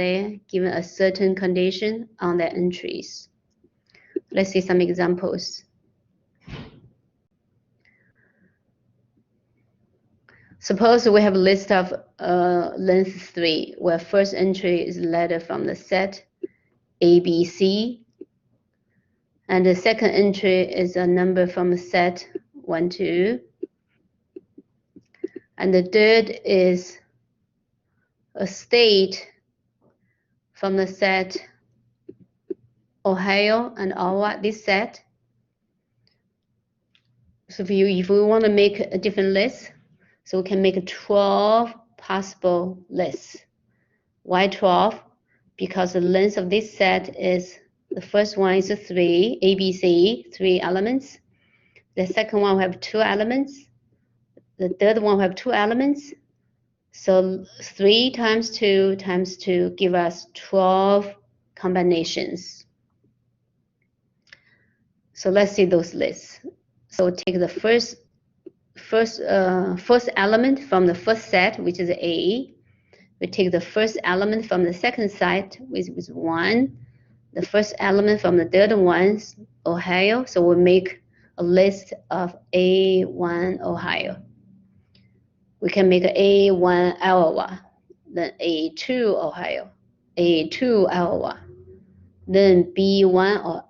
there given a certain condition on their entries. Let's see some examples. Suppose we have a list of length 3, where first entry is a letter from the set ABC, and the second entry is a number from the set 1, 2, and the third is a state from the set Ohio and Iowa, this set. So if we want to make a different list, so we can make 12 possible lists. Why 12? Because the length of this set is, the first one is 3, ABC, 3 elements. The second one will have 2 elements. The third one will have 2 elements. So 3 times 2 times 2 give us 12 combinations. So let's see those lists. So take the first element from the first set, which is A. We take the first element from the second set, which is 1. The first element from the third one, Ohio. So we'll make a list of A1 Ohio. We can make A1 Iowa, then A2 Ohio, A2 Iowa, then B1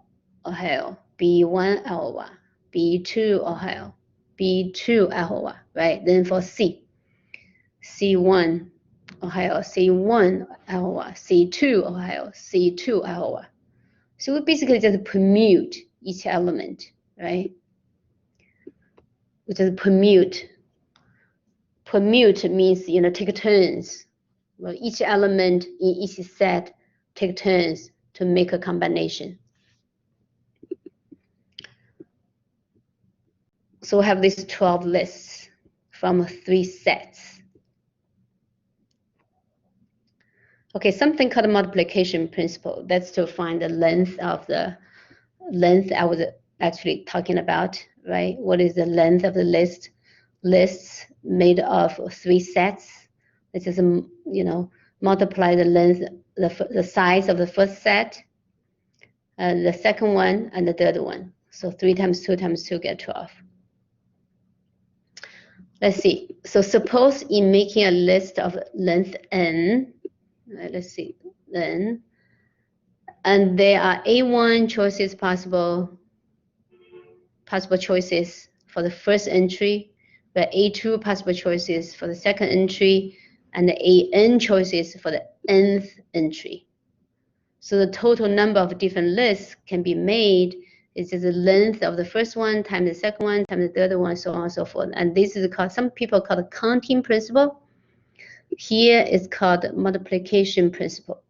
Ohio, B1 Iowa, B2 Ohio, B2 Iowa, right? Then for C, C1 Ohio, C1 Iowa, C2 Ohio, C2 Iowa. So we basically just permute each element, right? We just permute. Permute means, take turns. Well, each element in each set take turns to make a combination. So we have these 12 lists from 3 sets. Okay, something called multiplication principle. That's to find the length of the length I was actually talking about, right? What is the length of the list? Lists made of 3 sets. Let's just, multiply the length, the size of the first set, the second one, and the third one. So 3 times 2 times 2 get 12. Let's see. So suppose in making a list of length n, let's see, n, and there are A1 choices possible choices for the first entry, but A2 possible choices for the second entry, and the AN choices for the nth entry. So the total number of different lists can be made is just the length of the first one times the second one times the third one, so on and so forth. And this is called, some people call it counting principle. Here it's called multiplication principle.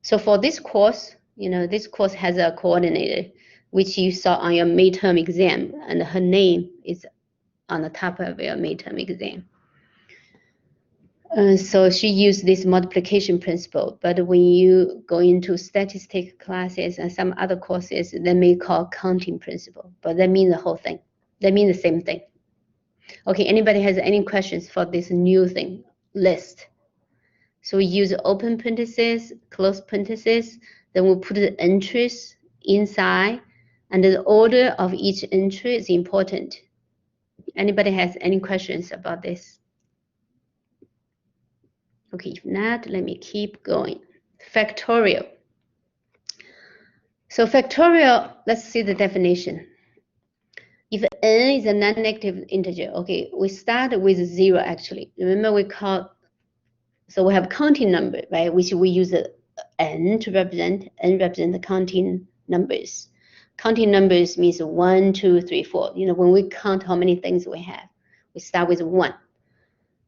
So for this course, this course has a coordinator, which you saw on your midterm exam, and her name is on the top of your midterm exam. So she used this multiplication principle, but when you go into statistics classes and some other courses, they may call counting principle, but that means the whole thing. They mean the same thing. Okay, anybody has any questions for this new thing, list? So we use open parentheses, close parentheses, then we'll put the entries inside, and the order of each entry is important. Anybody has any questions about this? Okay, if not, let me keep going. Factorial. So factorial, let's see the definition. If n is a non-negative integer, okay, we start with 0 actually. Remember so we have counting number, right, which we use n to represent. N represent the counting numbers. Counting numbers means 1, 2, 3, 4. When we count how many things we have, we start with 1.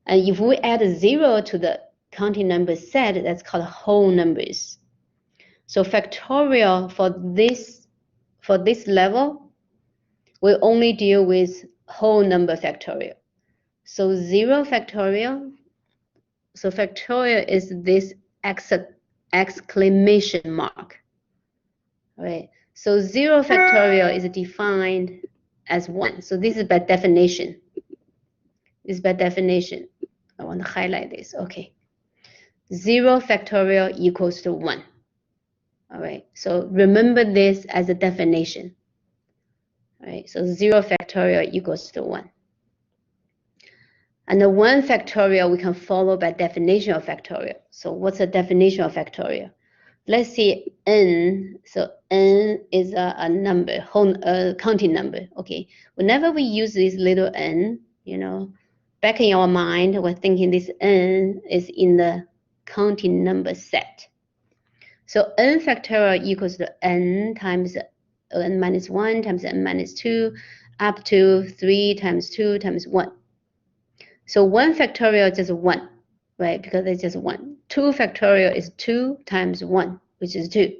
And if we add 0 to the counting number set, that's called whole numbers. So factorial for this level, we only deal with whole number factorial. So 0 factorial. So factorial is this exclamation mark. All right. So 0 factorial is defined as 1. So this is by definition. This is by definition. I want to highlight this. Okay. 0 factorial equals to 1. All right, so remember this as a definition. All right, so 0 factorial equals to 1. And the 1 factorial we can follow by definition of factorial. So what's the definition of factorial? Let's see n. So n is a number, counting number. Okay, whenever we use this little n, back in our mind, we're thinking this n is in the counting number set. So n factorial equals to n times n minus 1 times n minus 2 up to 3 times 2 times 1. So 1 factorial is just 1, right? Because it's just 1. 2 factorial is 2 times 1, which is 2.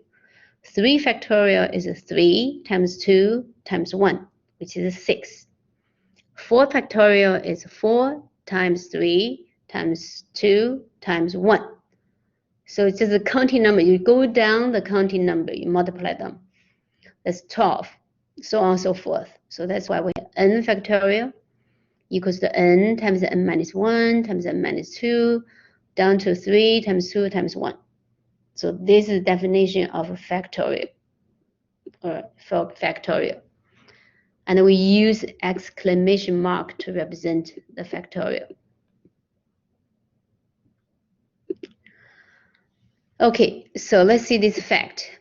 3 factorial is 3 times 2 times 1, which is 6. 4 factorial is 4 times 3 times 2 times 1. So it's just a counting number. You go down the counting number, you multiply them. That's 12, so on and so forth. So that's why we have n factorial equals to n times n minus 1 times n minus 2 down to 3 times 2 times 1. So this is the definition of a factorial, or for factorial. And we use exclamation mark to represent the factorial. Okay, so let's see this fact.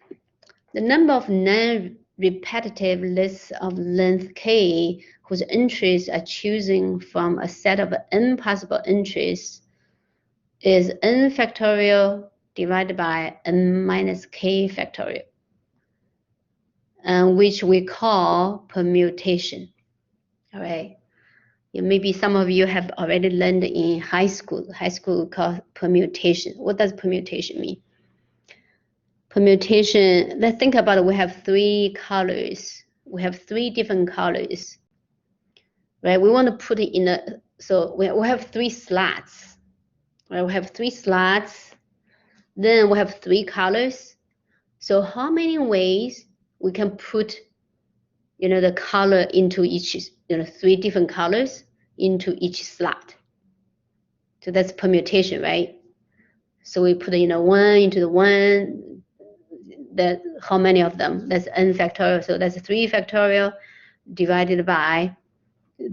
The number of non-repetitive lists of length k whose entries are choosing from a set of n possible entries is n factorial divided by n minus k factorial, which we call permutation. All right. Maybe some of you have already learned in high school. High school called permutation. What does permutation mean? Permutation, let's think about it. We have 3 colors. We have 3 different colors, right? We want to put it in a, so we have 3 slots, right? We have 3 slots. Then we have 3 colors. So how many ways we can put, the color into each, 3 different colors into each slot? So that's permutation, right? So we put, 1 into the 1. That how many of them? That's n factorial. So that's 3 factorial divided by,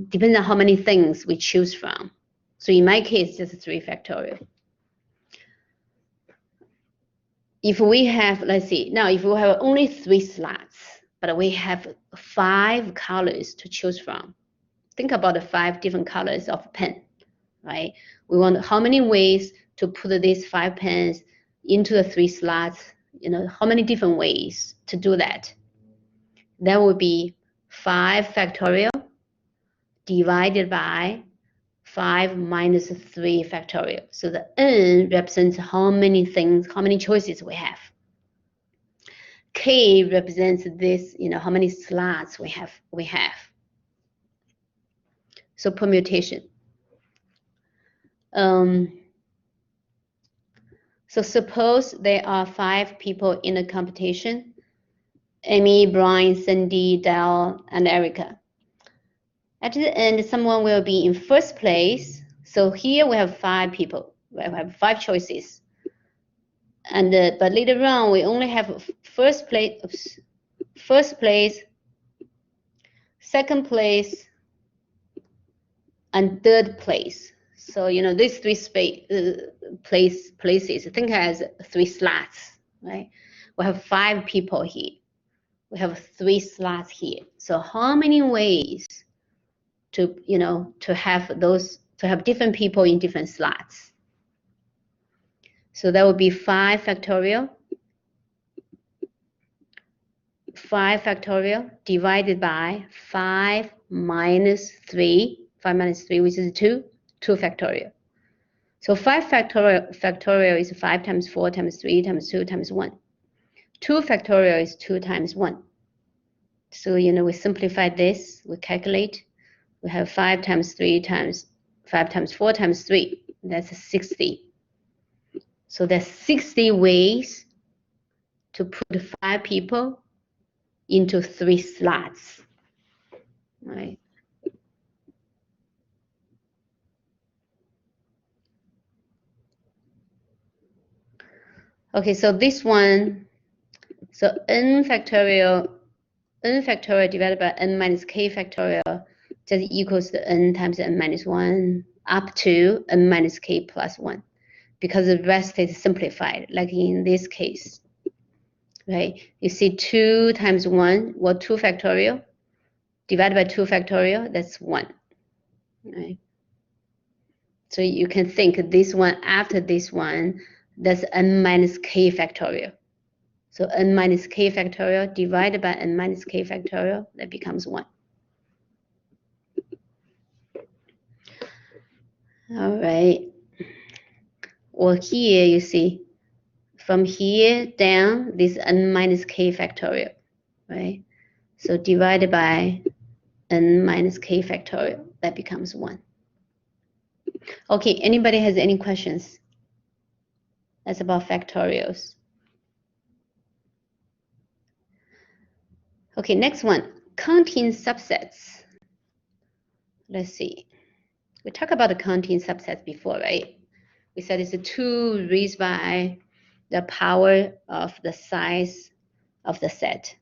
depends on how many things we choose from. So in my case, just 3 factorial. If we have, let's see, now if we have only 3 slots, but we have 5 colors to choose from, think about the 5 different colors of pen, right? We want how many ways to put these 5 pens into the 3 slots, how many different ways to do that? That would be 5 factorial divided by 5 minus 3 factorial. So the n represents how many things, how many choices we have. K represents this, how many slots we have. So permutation. So suppose there are 5 people in a competition: Amy, Brian, Cindy, Dell, and Erica. At the end, someone will be in first place. So here we have 5 people. We have 5 choices. And but later on, we only have first place, second place, and third place. So these 3 places, think as 3 slots, right? We have 5 people here. We have 3 slots here. So how many ways to have different people in different slots? So that would be 5 factorial. 5 factorial divided by 5 minus 3, 5 minus 3, which is 2 factorial. So 5 factorial is 5 times 4 times 3 times 2 times 1. 2 factorial is 2 times 1. So, we simplify this, we calculate. We have 5 times 3 times 5 times 4 times 3. That's 60. So there's 60 ways to put 5 people into 3 slots, right? Okay, so this one, so n factorial divided by n minus k factorial just equals to n times n minus 1 up to n minus k plus 1, because the rest is simplified, like in this case, right? You see 2 times 1, well, 2 factorial, divided by 2 factorial, that's 1, right? So you can think this one after this one, that's n minus k factorial. So n minus k factorial divided by n minus k factorial, that becomes 1. All right. Or here you see, from here down, this n minus k factorial, right? So divided by n minus k factorial, that becomes 1. Okay, anybody has any questions? That's about factorials. Okay, next one, counting subsets. Let's see. We talked about the counting subsets before, right? We said it's 2 raised by the power of the size of the set.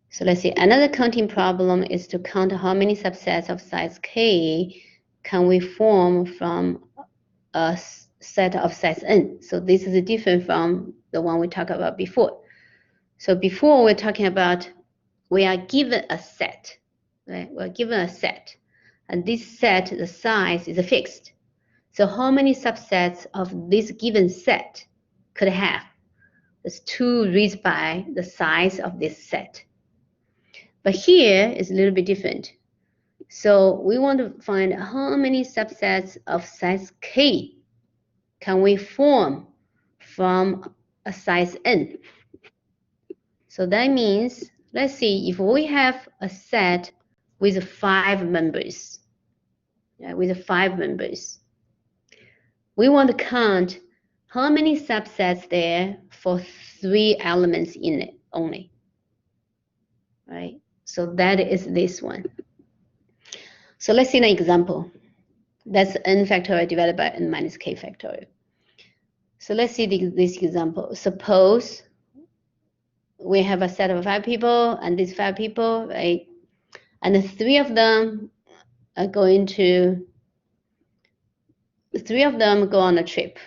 So let's see, another counting problem is to count how many subsets of size k can we form from a set of size n. So this is different from the one we talked about before. So before we're talking about, we are given a set, right? We're given a set, and this set, the size is fixed. So how many subsets of this given set could have? It's 2 raised by the size of this set. But here is a little bit different. So we want to find how many subsets of size k can we form from a size n. So that means, let's see, if we have a set with 5 members, we want to count how many subsets there for 3 elements in it only, right? So that is this one. So let's see an example. That's n factorial divided by n minus k factorial. So let's see this example. Suppose we have a set of 5 people, and these 5 people, right? And the 3 of them are going to, 3 of them go on a trip.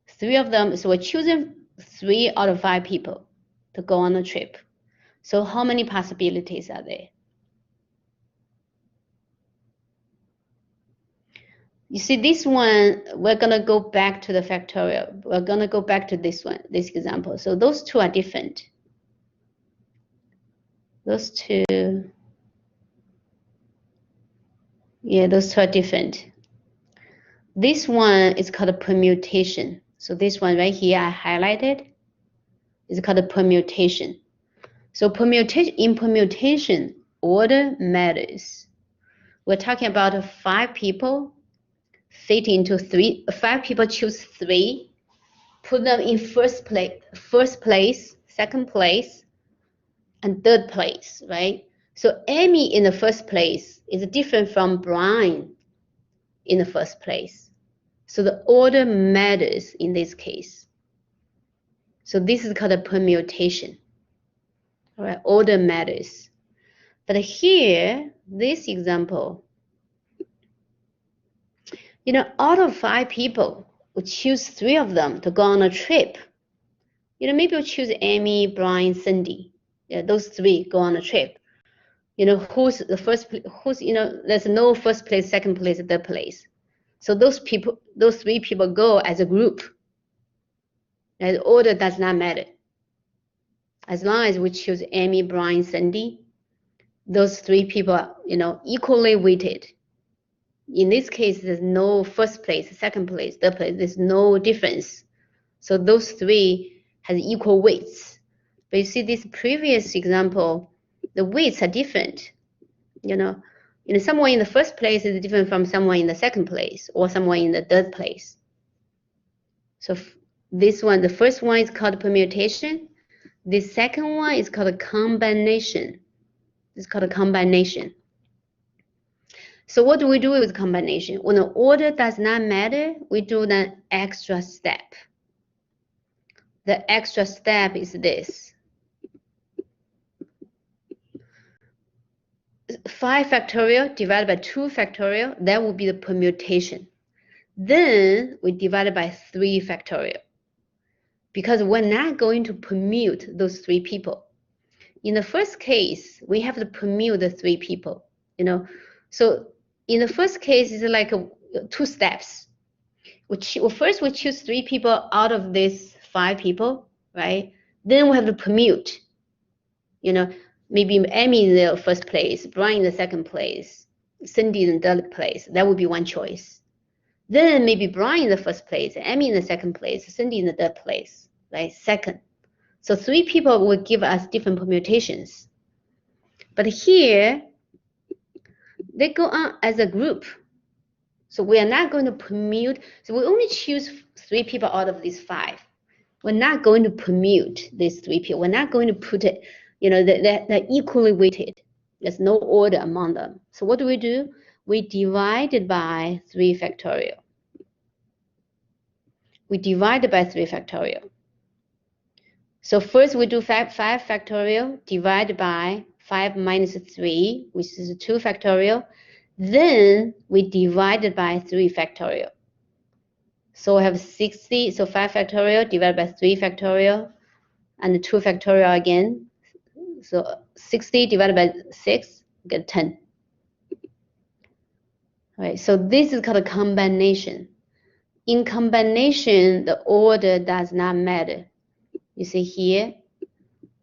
3 of them, so we're choosing 3 out of 5 people to go on a trip. So how many possibilities are there? You see this one, we're going to go back to the factorial. We're going to go back to this one, this example. So those 2 are different. Those 2, yeah, those 2 are different. This one is called a permutation. So this one right here I highlighted is called a permutation. So in permutation, order matters. We're talking about 5 people fit into 3. 5 people choose 3, put them in first place, second place, and third place, right? So Amy in the first place is different from Brian in the first place. So the order matters in this case. So this is called a permutation. All right, order matters. But here, this example, you know, out of 5 people, we choose 3 of them to go on a trip. You know, maybe we choose Amy, Brian, Cindy. Yeah, those 3 go on a trip. You know, who's the first? Who's, you know, there's no first place, second place, third place. So those 3 people go as a group. And the order does not matter. As long as we choose Amy, Brian, Cindy, those 3 people are, you know, equally weighted. In this case, there's no first place, second place, third place. There's no difference. So those 3 has equal weights. But you see this previous example, the weights are different. You know, someone in the first place is different from someone in the second place or someone in the third place. So this one, the first one is called permutation. The second one is called a combination. It's called a combination. So what do we do with combination? When the order does not matter, we do an extra step. The extra step is this. 5 factorial divided by 2 factorial, that will be the permutation. Then we divide it by 3 factorial. Because we're not going to permute those 3 people. In the first case, we have to permute the 3 people, you know. So in the first case, it's like 2 steps. First, we choose 3 people out of these 5 people, right? Then we have to permute, you know, maybe Amy in the first place, Brian in the second place, Cindy in the third place. That would be one choice. Then maybe Brian in the first place, Amy in the second place, Cindy in the third place, right? Second. So 3 people will give us different permutations. But here, they go on as a group. So we are not going to permute. So we only choose 3 people out of these 5. We're not going to permute these 3 people. We're not going to put it, you know, they're equally weighted. There's no order among them. So what do? We divide it by 3 factorial. We divide it by 3 factorial. So first we do 5 factorial divided by 5 minus 3, which is 2 factorial. Then we divide it by 3 factorial. So we have 60, so 5 factorial divided by 3 factorial, and 2 factorial again. So 60 divided by 6, get 10. All right, so this is called a combination. In combination, the order does not matter. You see here,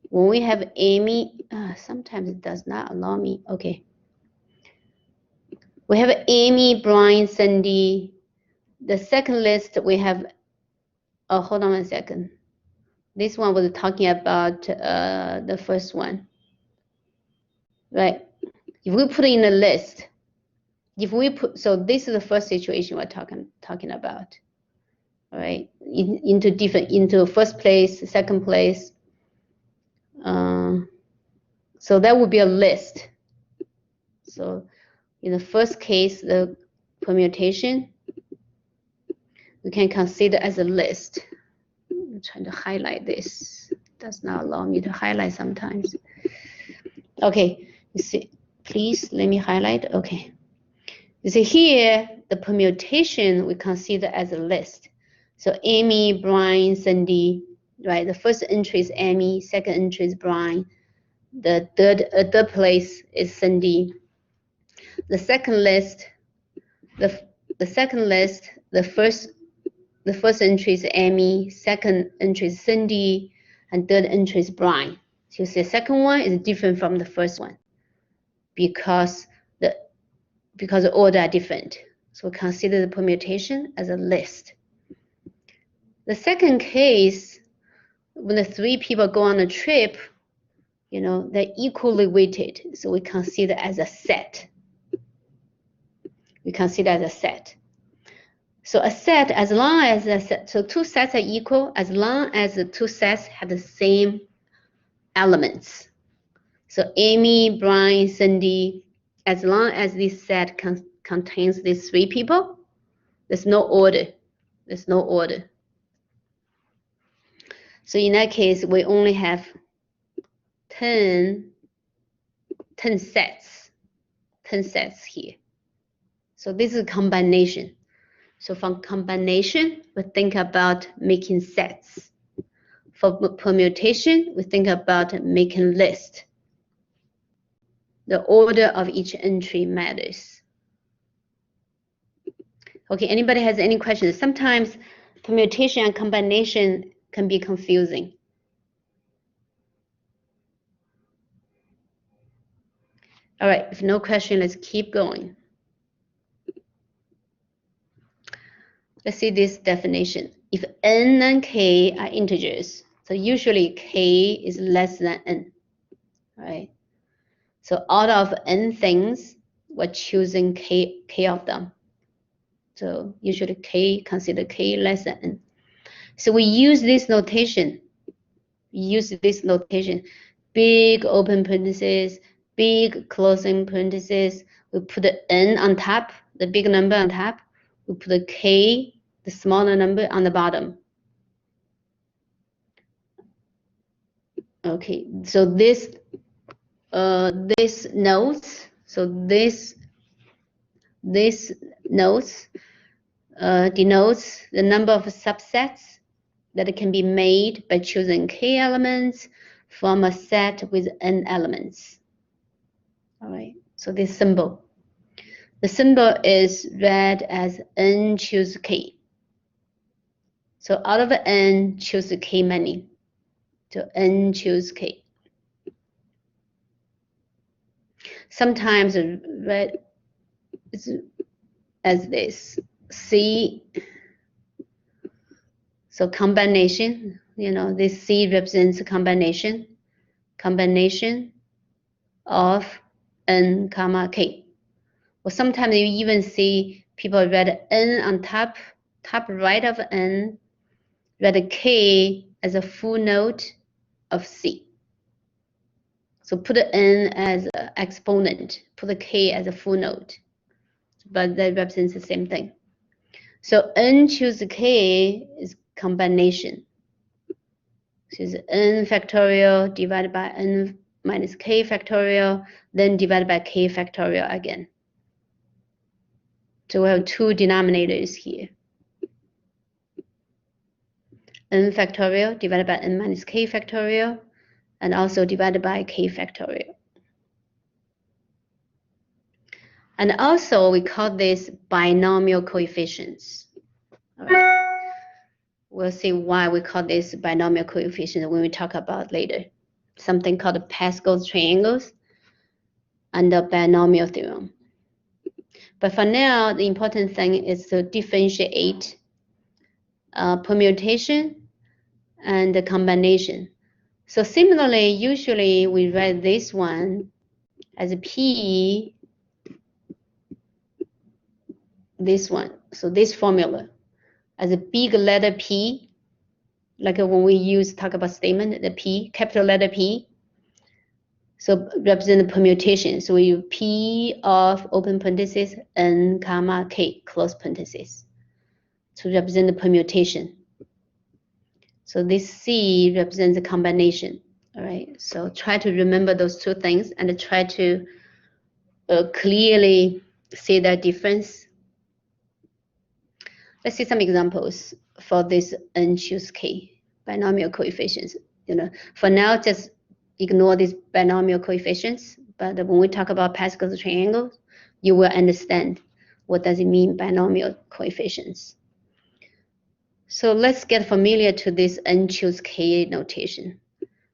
when we have Amy, sometimes it does not allow me. Okay. We have Amy, Brian, Cindy. The second list we have, oh, hold on a second. This one was talking about the first one, right? If we put in a list, if we put, so this is the first situation we're talking about, all right? Into first place, second place. So that would be a list. So in the first case, the permutation, we can consider as a list. I'm trying to highlight this. It does not allow me to highlight sometimes. Okay, you see, please let me highlight. Okay. You see here, the permutation we consider as a list. So Amy, Brian, Cindy, right? The first entry is Amy, second entry is Brian. The third place is Cindy. The second list, the second list, the first entry is Amy, second entry is Cindy, and third entry is Brian. So you see the second one is different from the first one because the order are different. So consider the permutation as a list. The second case, when the 3 people go on a trip, you know, they're equally weighted. So we consider as a set. We consider as a set. So a set, as long as a set, so 2 sets are equal, as long as the 2 sets have the same elements. So Amy, Brian, Cindy, as long as this set contains these 3 people, there's no order. There's no order. So in that case, we only have 10 sets. 10 sets here. So this is a combination. So from combination, we think about making sets. For permutation, we think about making lists. The order of each entry matters. Okay, anybody has any questions? Sometimes permutation and combination can be confusing. All right, if no question, let's keep going. Let's see this definition. If n and k are integers, so usually k is less than n, right? So out of n things, we're choosing k of them. So usually consider k less than n. So we use this notation. Big open parentheses, big closing parentheses. we put the n on top, the big number on top. We put the k, the smaller number, on the bottom. Okay, so this notes, so this notes denotes the number of subsets that can be made by choosing k elements from a set with n elements. All right, so this symbol. The symbol is read as n choose k. So out of n, choose k many. So n choose k. Sometimes read as this, C. So combination, this C represents a combination of n comma k. Or sometimes you even see people read n on top right of n, read k as a full note of C. So put n as an exponent, put the k as a full note, but that represents the same thing. So n choose k is combination. So it's n factorial divided by n minus k factorial, then divided by k factorial again. So we have two denominators here. N factorial divided by n minus k factorial, and also divided by k factorial. And also we call this binomial coefficients. All right. We'll see why we call this binomial coefficient when we talk about later. Something called Pascal's triangles and the binomial theorem. But for now, the important thing is to differentiate permutation and the combination. So similarly, usually we write this one as a P, this one. So this formula as a big letter P, like when we talk about statement, the P, capital letter P. So represent the permutation. So we use P of open parenthesis n comma k close parenthesis to represent the permutation. So this C represents the combination. All right. So try to remember those two things and try to clearly see the difference. Let's see some examples for this n choose k binomial coefficients. For now, just ignore these binomial coefficients. But when we talk about Pascal's triangles, you will understand what does it mean binomial coefficients. So let's get familiar to this n choose k notation.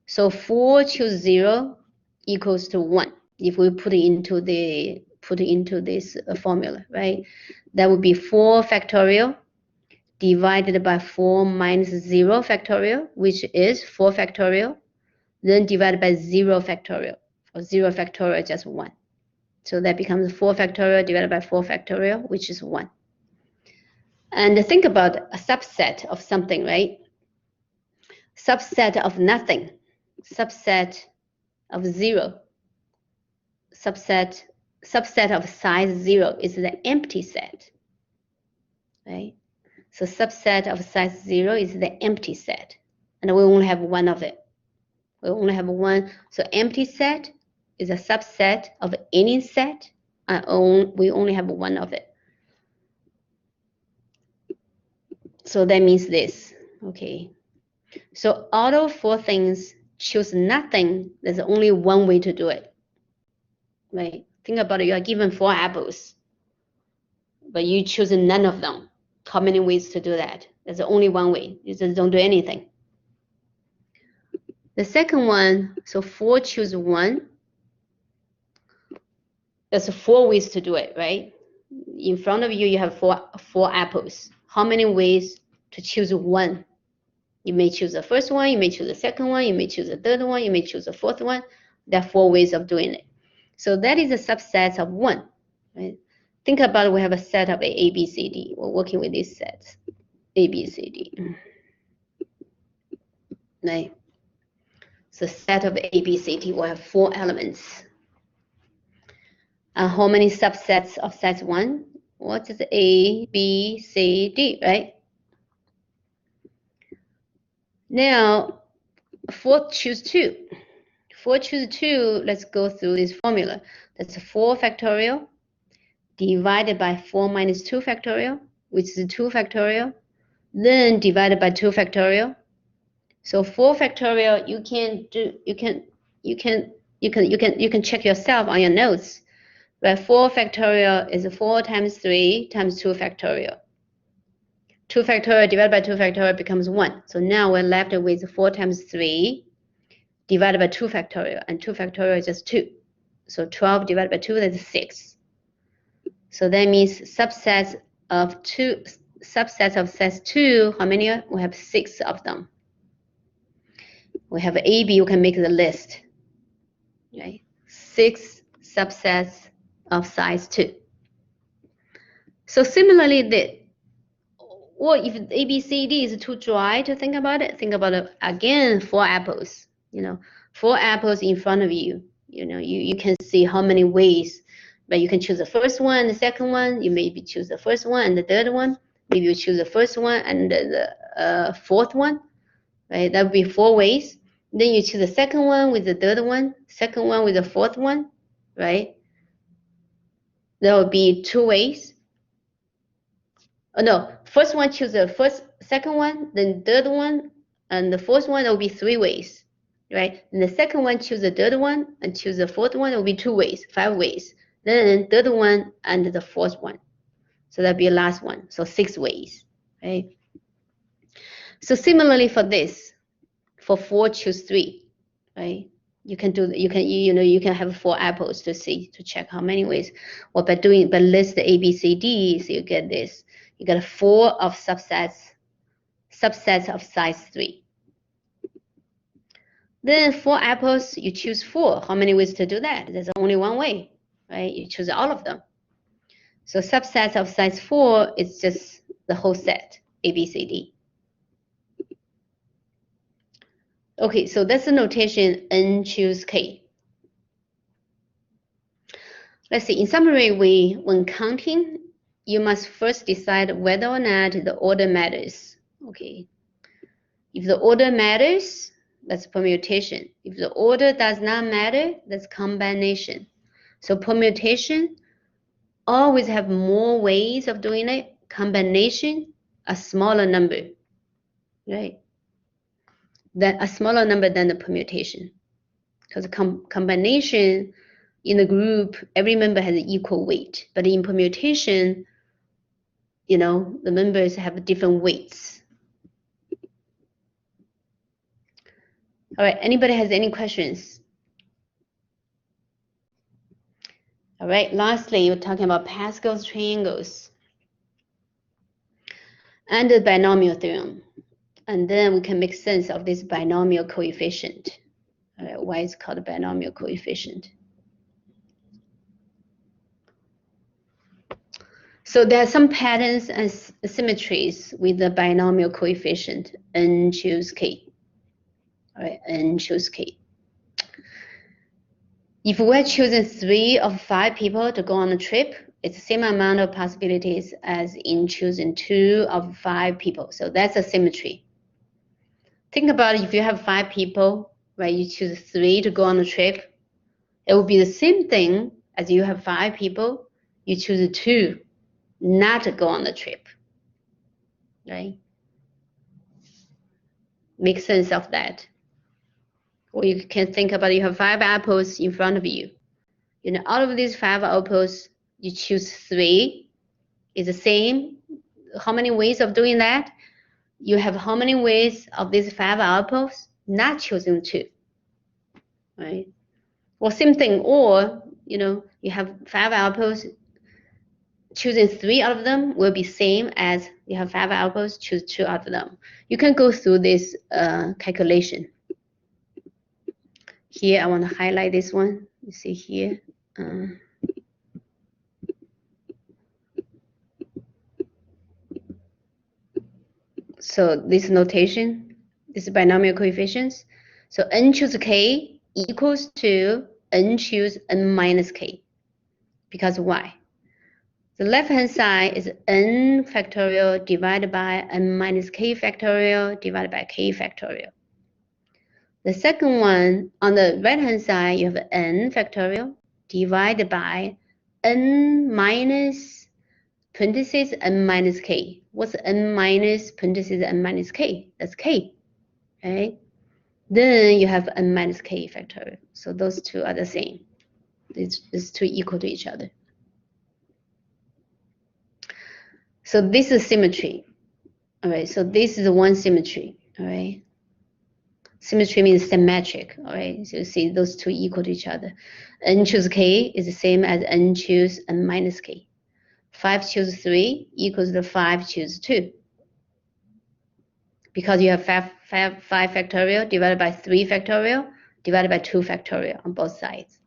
So 4 choose 0 equals to 1. If we put it into this formula, right? That would be 4 factorial divided by 4 minus 0 factorial, which is 4 factorial, then divided by 0 factorial. For 0 factorial is just 1. So that becomes 4 factorial divided by 4 factorial, which is 1. And think about a subset of something, right? Subset of nothing, subset of 0, subset of size 0 is the empty set, right? So subset of size 0 is the empty set, and we only have one of it. We only have one. So empty set is a subset of any set, and we only have one of it. So that means this, okay? So out of 4 things, choose nothing. There's only one way to do it, right? Think about it. You are given 4 apples, but you choose none of them. How many ways to do that? There's only one way. You just don't do anything. The second one, so 4 choose 1. There's 4 ways to do it, right? In front of you, you have four apples. How many ways to choose one? You may choose the first one, you may choose the second one, you may choose the third one, you may choose the fourth one. There are 4 ways of doing it. So that is a subset of 1, right? Think about it, we have a set of A, B, C, D. We're working with these sets, A, B, C, D, right? So set of A, B, C, D will have 4 elements. How many subsets of size 1? What is A, B, C, D, right? Now, for choose 2. For choose 2, let's go through this formula. That's 4 factorial divided by 4 minus 2 factorial, which is 2 factorial, then divided by 2 factorial. So 4 factorial, you can check yourself on your notes. But 4 factorial is 4 times 3 times 2 factorial. 2 factorial divided by 2 factorial becomes 1. So now we're left with 4 times 3 divided by 2 factorial, and 2 factorial is just 2. So 12 divided by 2, that's 6. So that means subsets of size 2, how many? We have 6 of them. We have A, B, you can make the list, right? 6 subsets of size 2. So similarly, or if A, B, C, D is too dry to think about it, again, 4 apples, 4 apples in front of you. You can see how many ways, but you can choose the first one, the second one, you maybe choose the first one and the third one, maybe you choose the first one and the fourth one, right? That would be 4 ways. Then you choose the second one with the third one, second one with the fourth one, right? That would be 2 ways. Oh, no, first one choose the second one, then third one, and the fourth one, that will be 3 ways, right? And the second one choose the third one and choose the fourth one, it will be 2 ways, 5 ways. Then third one and the fourth one. So that'll be the last one. So 6 ways, right? So similarly for this, for 4 choose 3, right? You can have 4 apples to check how many ways. Or by list the A, B, C, D, so you get this. You got 4 of subsets of size 3. Then 4 apples, you choose 4. How many ways to do that? There's only 1 way, right? You choose all of them. So subsets of size 4 is just the whole set, A, B, C, D. Okay, so that's the notation N choose K. Let's see, in summary, when counting, you must first decide whether or not the order matters. Okay. If the order matters, that's permutation. If the order does not matter, that's combination. So permutation always have more ways of doing it. Combination, a smaller number, right? A smaller number than the permutation. Because combination in the group, every member has an equal weight. But in permutation, the members have different weights. All right, anybody has any questions? All right, lastly, we're talking about Pascal's triangles and the binomial theorem. And then we can make sense of this binomial coefficient. All right, why it's called a binomial coefficient. So there are some patterns and symmetries with the binomial coefficient N choose K. All right, N choose K. If we're choosing 3 of 5 people to go on a trip, it's the same amount of possibilities as in choosing 2 of 5 people. So that's a symmetry. Think about it, if you have 5 people, right, you choose 3 to go on a trip, it will be the same thing as you have 5 people, you choose 2 not to go on the trip, right? Make sense of that. Or you can think about you have 5 apples in front of you. Out of these 5 apples, you choose 3 is the same. How many ways of doing that? You have how many ways of these 5 apples not choosing 2, right? Or same thing, or you have 5 apples, choosing 3 out of them will be same as you have 5 apples, choose 2 out of them. You can go through this calculation. Here, I want to highlight this one. You see here. So this notation, this binomial coefficients. So N choose K equals to N choose N minus K. because why? The left-hand side is n factorial divided by n minus k factorial divided by k factorial. The second one, on the right-hand side, you have n factorial divided by n minus parentheses n minus k. What's n minus parentheses n minus k? That's k, okay? Then you have n minus k factorial. So those two are the same. These two equal to each other. So this is symmetry. All right, so this is one symmetry. All right. Symmetry means symmetric. All right, so you see those two equal to each other. N choose k is the same as n choose n minus k. 5 choose 3 equals to 5 choose 2. Because you have 5 factorial divided by 3 factorial divided by 2 factorial on both sides.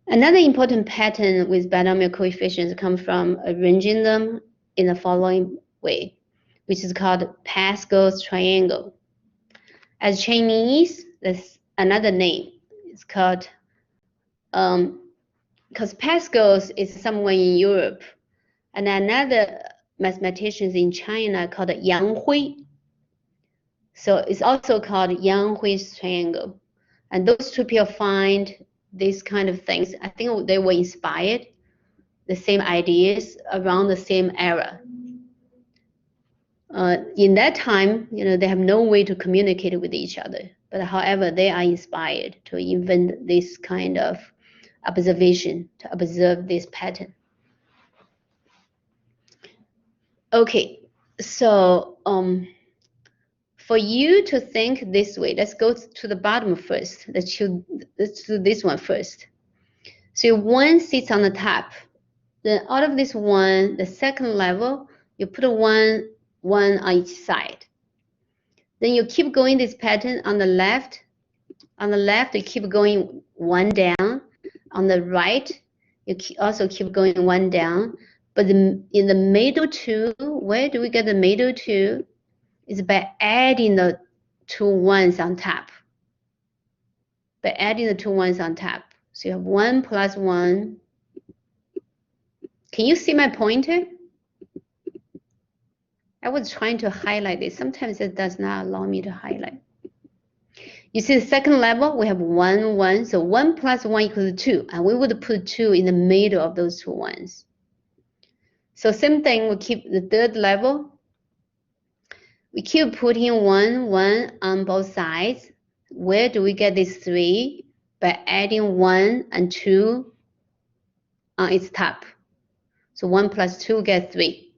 Another important pattern with binomial coefficients comes from arranging them in the following way, which is called Pascal's triangle. As Chinese, there's another name. It's called, because Pascal's is someone in Europe, and another mathematician in China called Yang Hui. So it's also called Yang Hui's triangle. And those two people find these kind of things. I think they were inspired, the same ideas around the same era. In that time, they have no way to communicate with each other. But however, they are inspired to invent this kind of observation, to observe this pattern. Okay, so for you to think this way, let's go to the bottom first. Let's do this one first. So 1 sits on the top. Then out of this 1, the second level, you put one on each side. Then you keep going this pattern on the left. On the left, you keep going 1 down. On the right, you also keep going 1 down. But in the middle 2, where do we get the middle 2? Is by adding the 2 1s on top. By adding the 2 1s on top. So you have 1 plus 1. Can you see my pointer? I was trying to highlight it. Sometimes it does not allow me to highlight. You see the second level, we have 1, 1. So 1 plus 1 equals 2. And we would put 2 in the middle of those 2 1s. So same thing, we keep the third level. We keep putting 1, 1 on both sides. Where do we get this 3? By adding 1 and 2 on its top. So 1 plus 2 we get 3.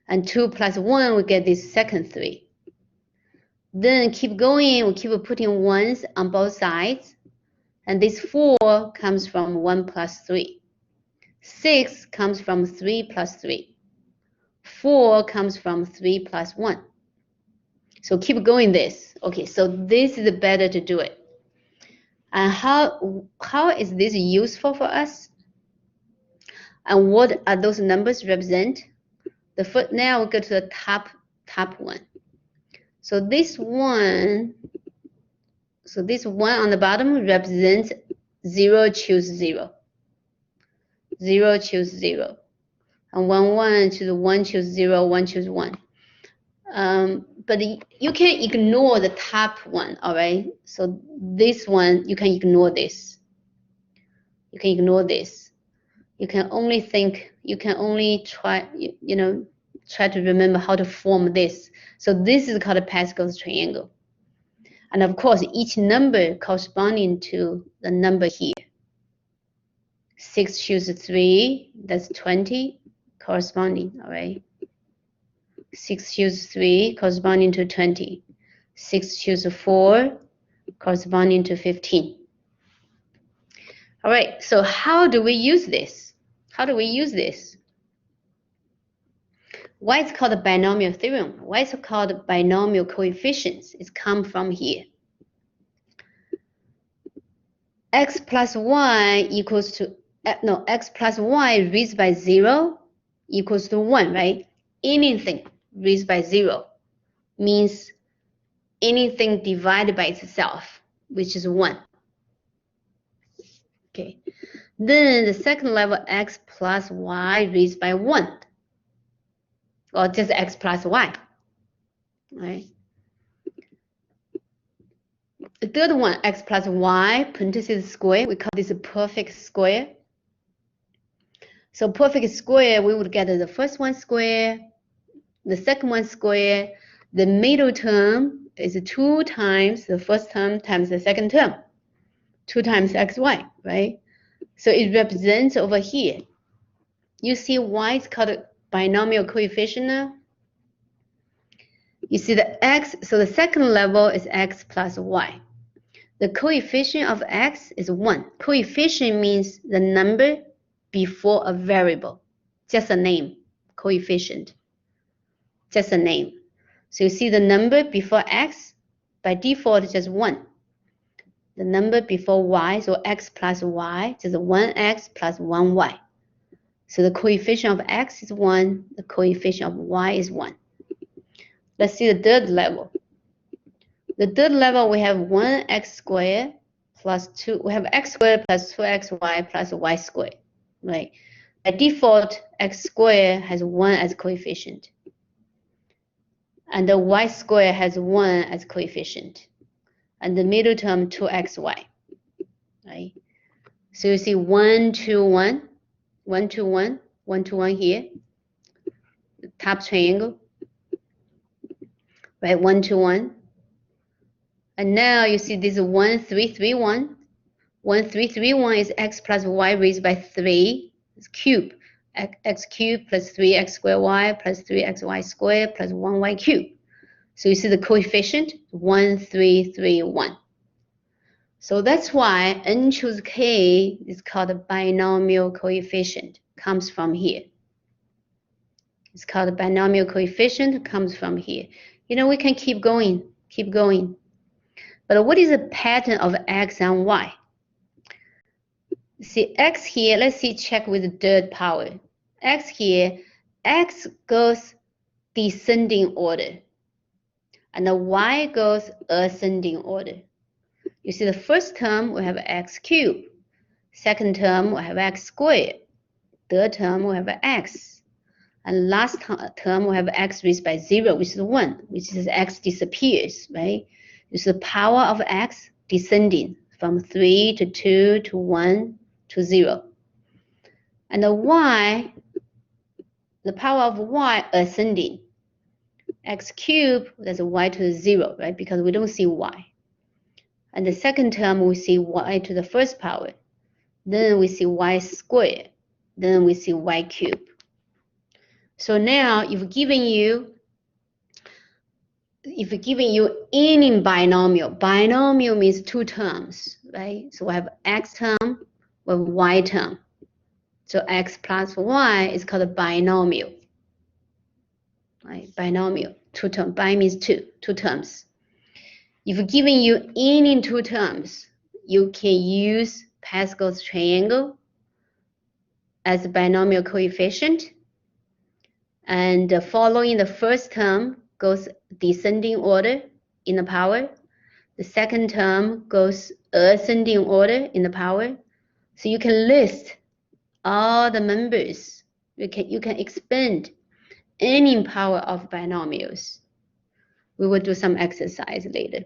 And 2 plus 1 we get this second 3. Then keep going, we keep putting 1s on both sides. And this 4 comes from 1 plus 3. 6 comes from 3 plus 3. 4 comes from 3 plus 1. So keep going this. Okay, so this is better to do it. And how is this useful for us? And what are those numbers represent? Now we go to the top one. So this one on the bottom represents 0 choose 0. 0 choose 0. And 1 1 choose 1 choose 0, 1 choose 1. But you can ignore the top one, all right? So this one, you can ignore this. You can ignore this. You can only try, try to remember how to form this. So this is called a Pascal's triangle. And of course, each number corresponding to the number here. 6 choose 3, that's 20, corresponding, all right? 6 choose 3, corresponding to 20. 6 choose 4, corresponding to 15. All right, so how do we use this? How do we use this? Why it's called the binomial theorem? Why it's called binomial coefficients? It's come from here. X plus y equals to, x plus y raised by 0 equals to 1, right? Anything raised by 0 means anything divided by itself, which is 1. Okay. Then the second level, x plus y raised by 1, or just x plus y, right? The third one, x plus y, parentheses square, we call this a perfect square. So perfect square, we would get the first one square, the second one square, the middle term is 2 times the first term times the second term, 2 times xy, right? So it represents over here. You see why it's called a binomial coefficient now? You see the x, so the second level is x plus y. The coefficient of x is 1. Coefficient means the number before a variable, just a name, coefficient, just a name. So you see the number before x, by default, just 1. The number before y, so x plus y, just 1x plus 1y. So the coefficient of x is 1, the coefficient of y is 1. Let's see the third level. The third level, we have 1x squared plus 2. We have x squared plus 2xy plus y squared, right? By default, x squared has 1 as coefficient. And the y squared has 1 as coefficient. And the middle term, 2xy, right? So you see 1, 2, 1, 1, 2, 1, 1, 2, 1 here. The top triangle, right? 1, 2, 1. And now you see this 1, 3, 3, 1. 1, 3, 3, 1 is x plus y raised by 3. It's cube. X cubed plus 3x squared y plus 3xy squared plus 1y cubed. So you see the coefficient, 1, 3, 3, 1. So that's why n choose k is called a binomial coefficient, comes from here. It's called a binomial coefficient, comes from here. You know, we can keep going. But what is the pattern of x and y? See, x here, let's see, check with the third power. X here, x goes descending order, and the y goes ascending order. You see, the first term, we have x cubed. Second term, we have x squared. Third term, we have x. And last term, we have x raised by 0, which is 1, which is x disappears, right? It's the power of x descending from 3 to 2 to 1 to 0. And the y, the power of y ascending. X cubed, that's y to the 0, right? Because we don't see y. And the second term, we see y to the first power. Then we see y squared. Then we see y cubed. So now, if given you any binomial, binomial means 2 terms, right? So we have x term, we have y term. So x plus y is called a binomial, right? Binomial, 2 terms. Bi means 2 terms. If given you any 2 terms, you can use Pascal's triangle as a binomial coefficient. And following the first term goes descending order in the power. The second term goes ascending order in the power. So you can list all the members. You can expand any power of binomials. We will do some exercise later.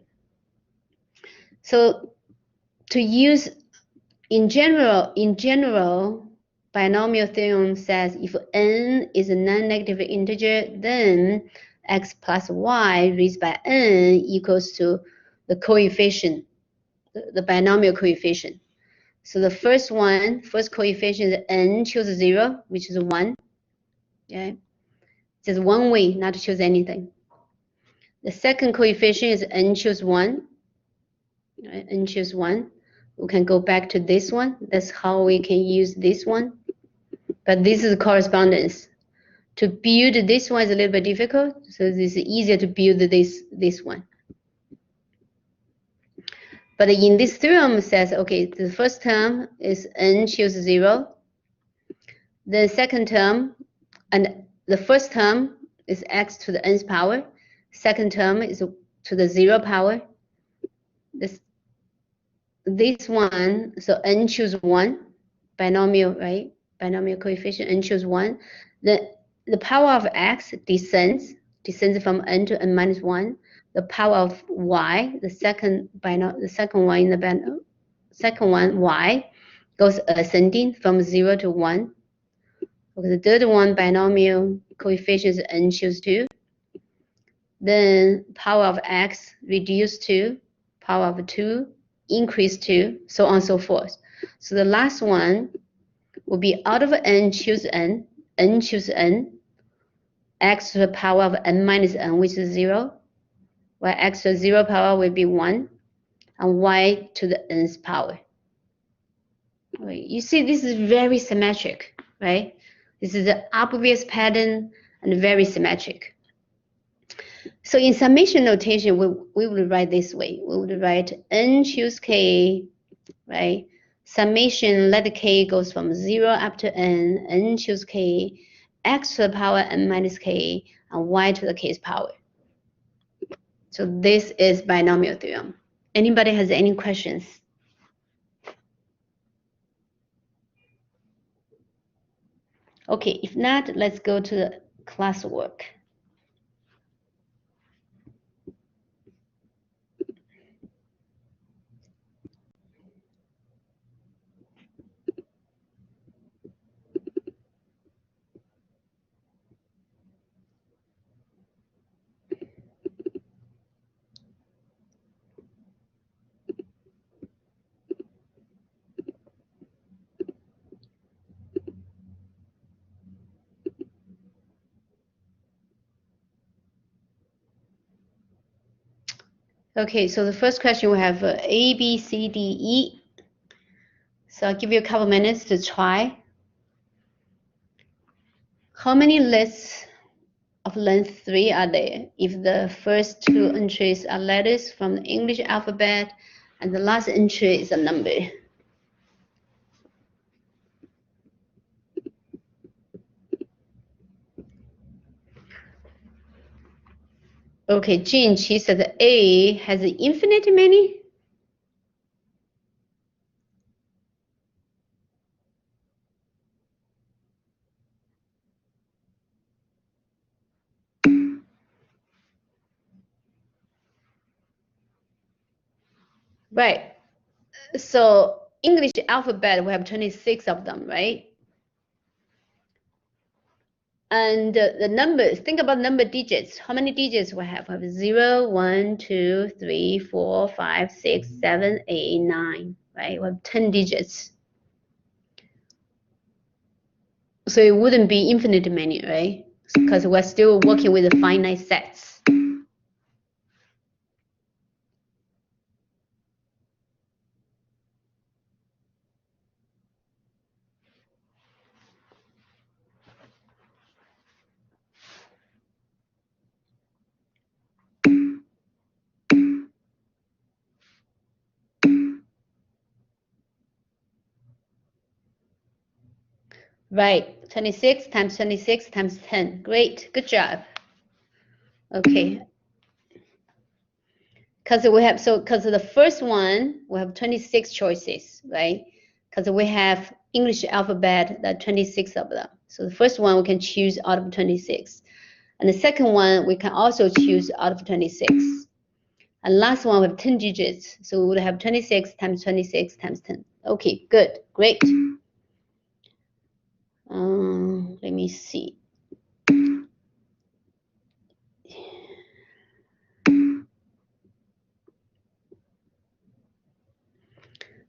So to use in general, binomial theorem says if n is a non-negative integer, then x plus y raised by n equals to the coefficient, the binomial coefficient. So the first coefficient is n choose 0, which is 1. Okay, just one way not to choose anything. The second coefficient is n choose 1. Right? N choose 1. We can go back to this one. That's how we can use this one. But this is correspondence. To build this one is a little bit difficult, so it's easier to build this one. But in this theorem, it says, okay, the first term is n choose 0. The second term, and the first term is x to the nth power. Second term is to the 0 power. This one, so n choose 1. binomial, right? Binomial coefficient, n choose 1. The power of x descends from n to n minus 1. The power of y, the second one in the second one, y, goes ascending from 0 to 1. Okay, the third one, binomial coefficient is n choose 2. Then power of x reduced to power of 2, increase to, so on and so forth. So the last one will be out of n choose n choose n, x to the power of n minus n, which is 0, while x to the 0 power will be 1, and y to the nth power. Right. You see, this is very symmetric, right? This is the obvious pattern and very symmetric. So in summation notation, we would write this way. We would write n choose k, right? Summation, let k goes from 0 up to n choose k, x to the power n minus k, and y to the k's power. So this is binomial theorem. Anybody has any questions? Okay, if not, let's go to the classwork. Okay, so the first question we have A, B, C, D, E. So I'll give you a couple minutes to try. How many lists of length 3 are there if the first 2 entries are letters from the English alphabet and the last entry is a number? Okay, Jean, she said A has infinite many. Right. So English alphabet, we have 26 of them, right? And the numbers, think about number digits. How many digits we have? We have 0, 1, 2, 3, 4, 5, 6, 7, 8, 9, right? We have 10 digits. So it wouldn't be infinite many, right? Because we're still working with the finite sets. Right, 26 times 26 times 10. Great, good job. Okay. Because the first one, we have 26 choices, right? Because we have English alphabet, there are 26 of them. So the first one we can choose out of 26. And the second one, we can also choose out of 26. And last one, we have 10 digits. So we would have 26 times 26 times 10. Okay, good, great. Let me see.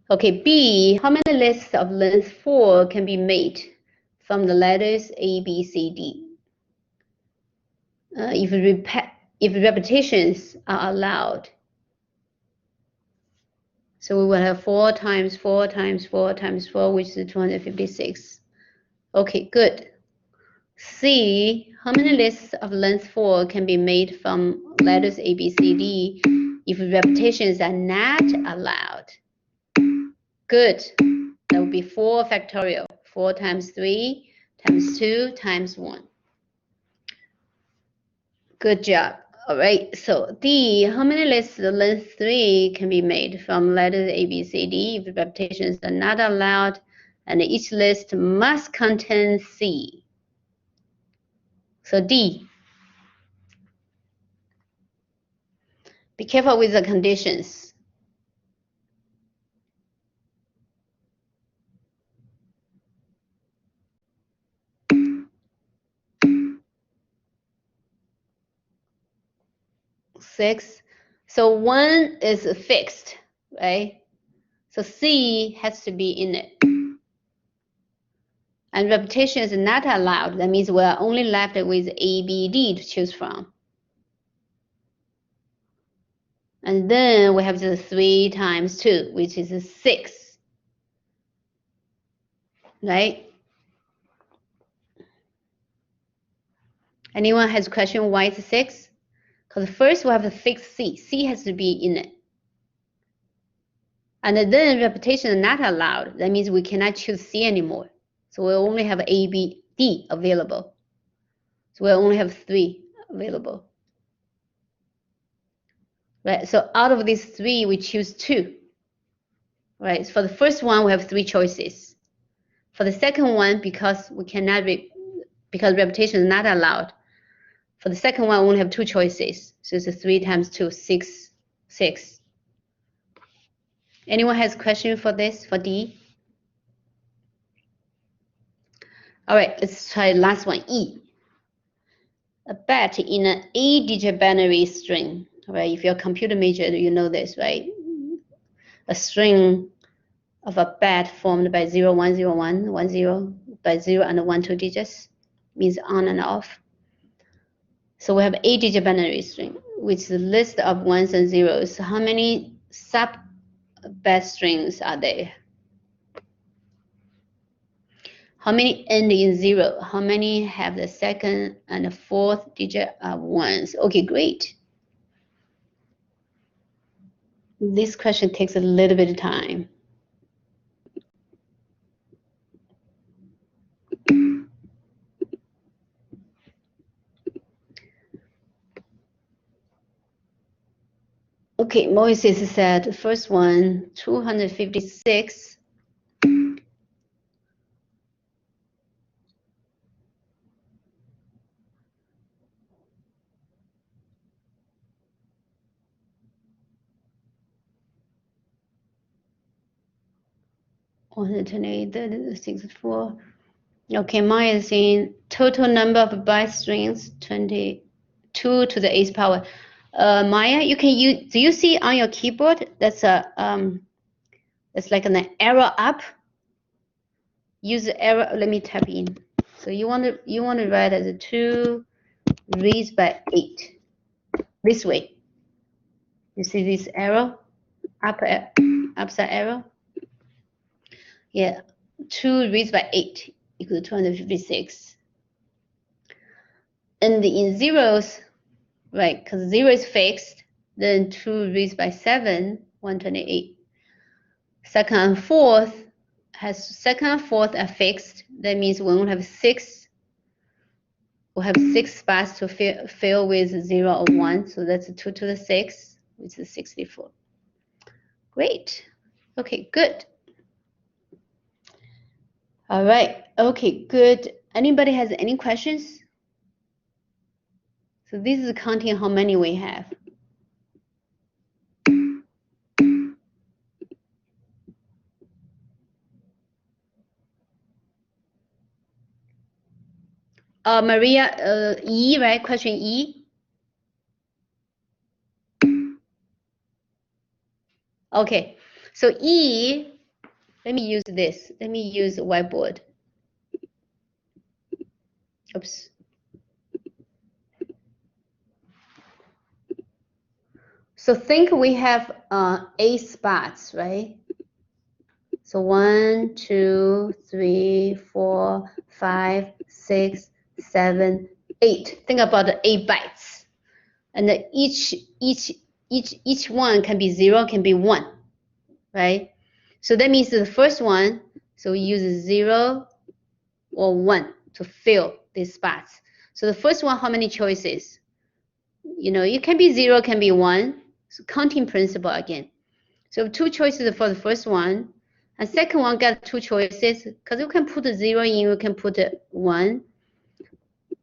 Okay, B, how many lists of length 4 can be made from the letters A, B, C, D? If repetitions are allowed. So we will have 4 times 4 times 4 times 4, which is 256. Okay, good. C, how many lists of length 4 can be made from letters A, B, C, D if repetitions are not allowed? Good. That would be 4 factorial. 4 times 3 times 2 times 1. Good job. All right, so D, how many lists of length 3 can be made from letters A, B, C, D if repetitions are not allowed? and each list must contain C. So D. Be careful with the conditions. Six. So 1 is fixed, right? So C has to be in it. And repetition is not allowed. That means we're only left with A, B, D to choose from. And then we have the 3 times 2, which is 6. Right? Anyone has a question why it's 6? Because first we have to fix C. C has to be in it. And then repetition is not allowed. That means we cannot choose C anymore. So we only have A, B, D available. So we only have 3 available. Right? So out of these 3, we choose 2. Right? So for the first one, we have 3 choices. For the second one, because we cannot because repetition is not allowed. For the second one, we only have 2 choices. So it's 3 times 2, 6, 6. Anyone has a question for this, for D? All right, let's try the last one, E. A bet in an 8-digit binary string, right? If you're a computer major, you know this, right? A string of a bet formed by 0, 1, 0, 1, 1, 0, by 0 and 1, 2 digits, means on and off. So we have 8-digit binary string, which is a list of ones and zeros. How many sub-bet strings are there? How many end in 0? How many have the second and the fourth digit of ones? Okay, great. This question takes a little bit of time. Okay, Moses said the first one, 256. $128.64. Okay, mine is in total number of byte strings 22 to the 8th power. Maya, you can use. Do you see on your keyboard? That's a it's like an arrow up. Use the arrow. Let me type in. So you want to write as a 2 reads by 8. This way. You see this arrow, upside arrow. Yeah, 2 reads by 8 equals 256. And in zeros, right, because 0 is fixed, then 2 reads by 7, 128. Second and fourth are fixed. That means we only have 6. We'll have 6 spots to fill with 0 or 1. So that's 2 to the 6, which is 64. Great. Okay, good. All right. Okay, good. Anybody has any questions? So this is counting how many we have. Maria, E, right? Question E. Okay, so E, let me use this. Let me use the whiteboard. Oops. So think we have 8 spots, right? So 1, 2, 3, 4, 5, 6, 7, 8. Think about the 8 bytes. And each one can be 0, can be 1, right? So that means the first one, so we use 0 or 1 to fill these spots. So the first one, how many choices? You know, it can be 0, can be 1. So counting principle again. So 2 choices for the first one, And second one got two choices, because you can put a 0 in, you can put a 1.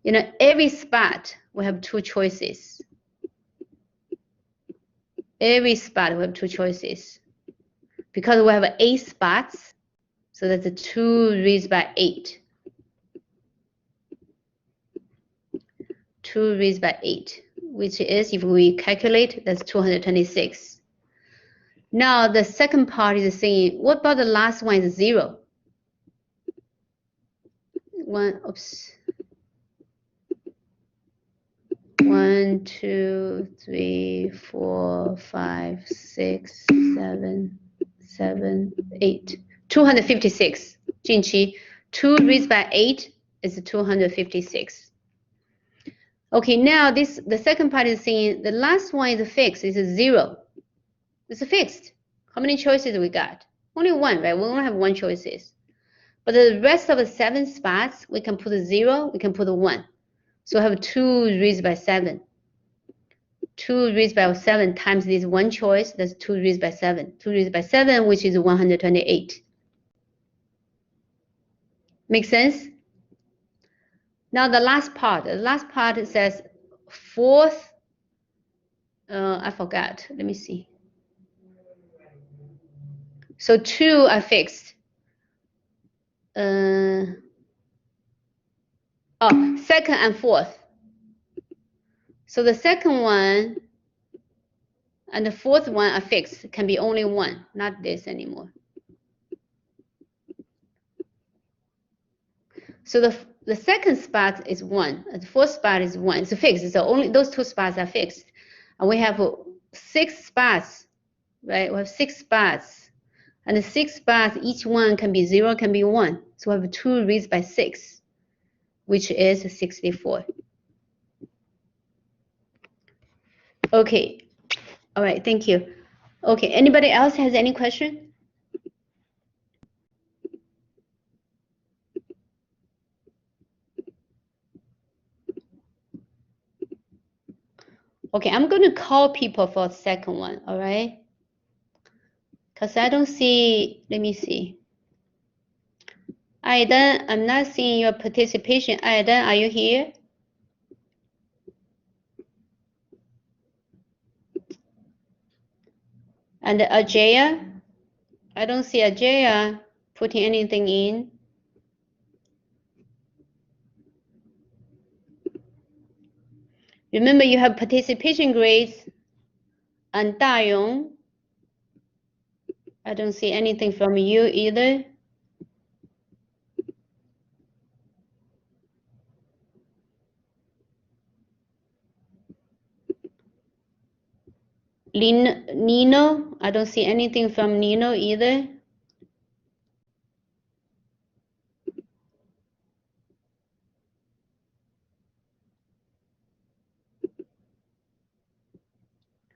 You know, every spot we have two choices. Every spot we have two choices. Because we have 8 spots, so that's a 2 raised by 8. 2 raised by 8, which is, if we calculate, that's 226. Now the second part is saying, what about the last one is 0? Oops. 1, 2, 3, 4, 5, 6, 7, 8. 256. 进去 2 raised by 8 is 256. Okay, now the second part is saying the last one is fixed, it's a 0. It's fixed. How many choices we got? Only one, right? We only have one choices. But the rest of the 7 spots, we can put a 0, we can put a 1. So we have 2 raised by 7. 2 raised by 7 times this one choice, that's 2 raised by 7. 2 raised by 7, which is 128. Make sense? Now the last part says fourth, I forgot, let me see. So 2 are fixed. Second and fourth. So the second one and the fourth one are fixed, can be only 1, not this anymore. So the second spot is 1, the fourth spot is 1. It's fixed, so only those 2 spots are fixed. And we have 6 spots, right? We have 6 spots. And the 6 spots, each one can be 0, can be 1. So we have 2 raised by 6, which is 64. Okay, all right, thank you. Okay, anybody else has any question? Okay, I'm going to call people for the second one, all right? Because I don't see, let me see. Aidan, I'm not seeing your participation. Aidan, are you here? And Ajaya? I don't see Ajaya putting anything in. Remember, you have participation grades and Dayong. I don't see anything from you either. Nino, I don't see anything from Nino either.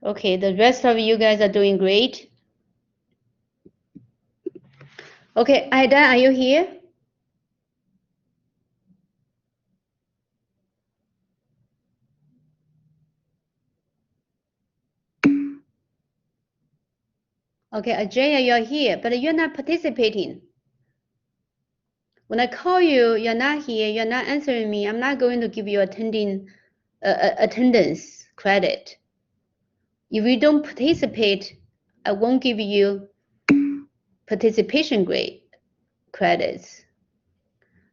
Okay, the rest of you guys are doing great. Okay, Aidan, are you here? Okay, Ajaya, you're here, but you're not participating. When I call you, you're not here, you're not answering me. I'm not going to give you attendance credit. If you don't participate, I won't give you participation grade credits.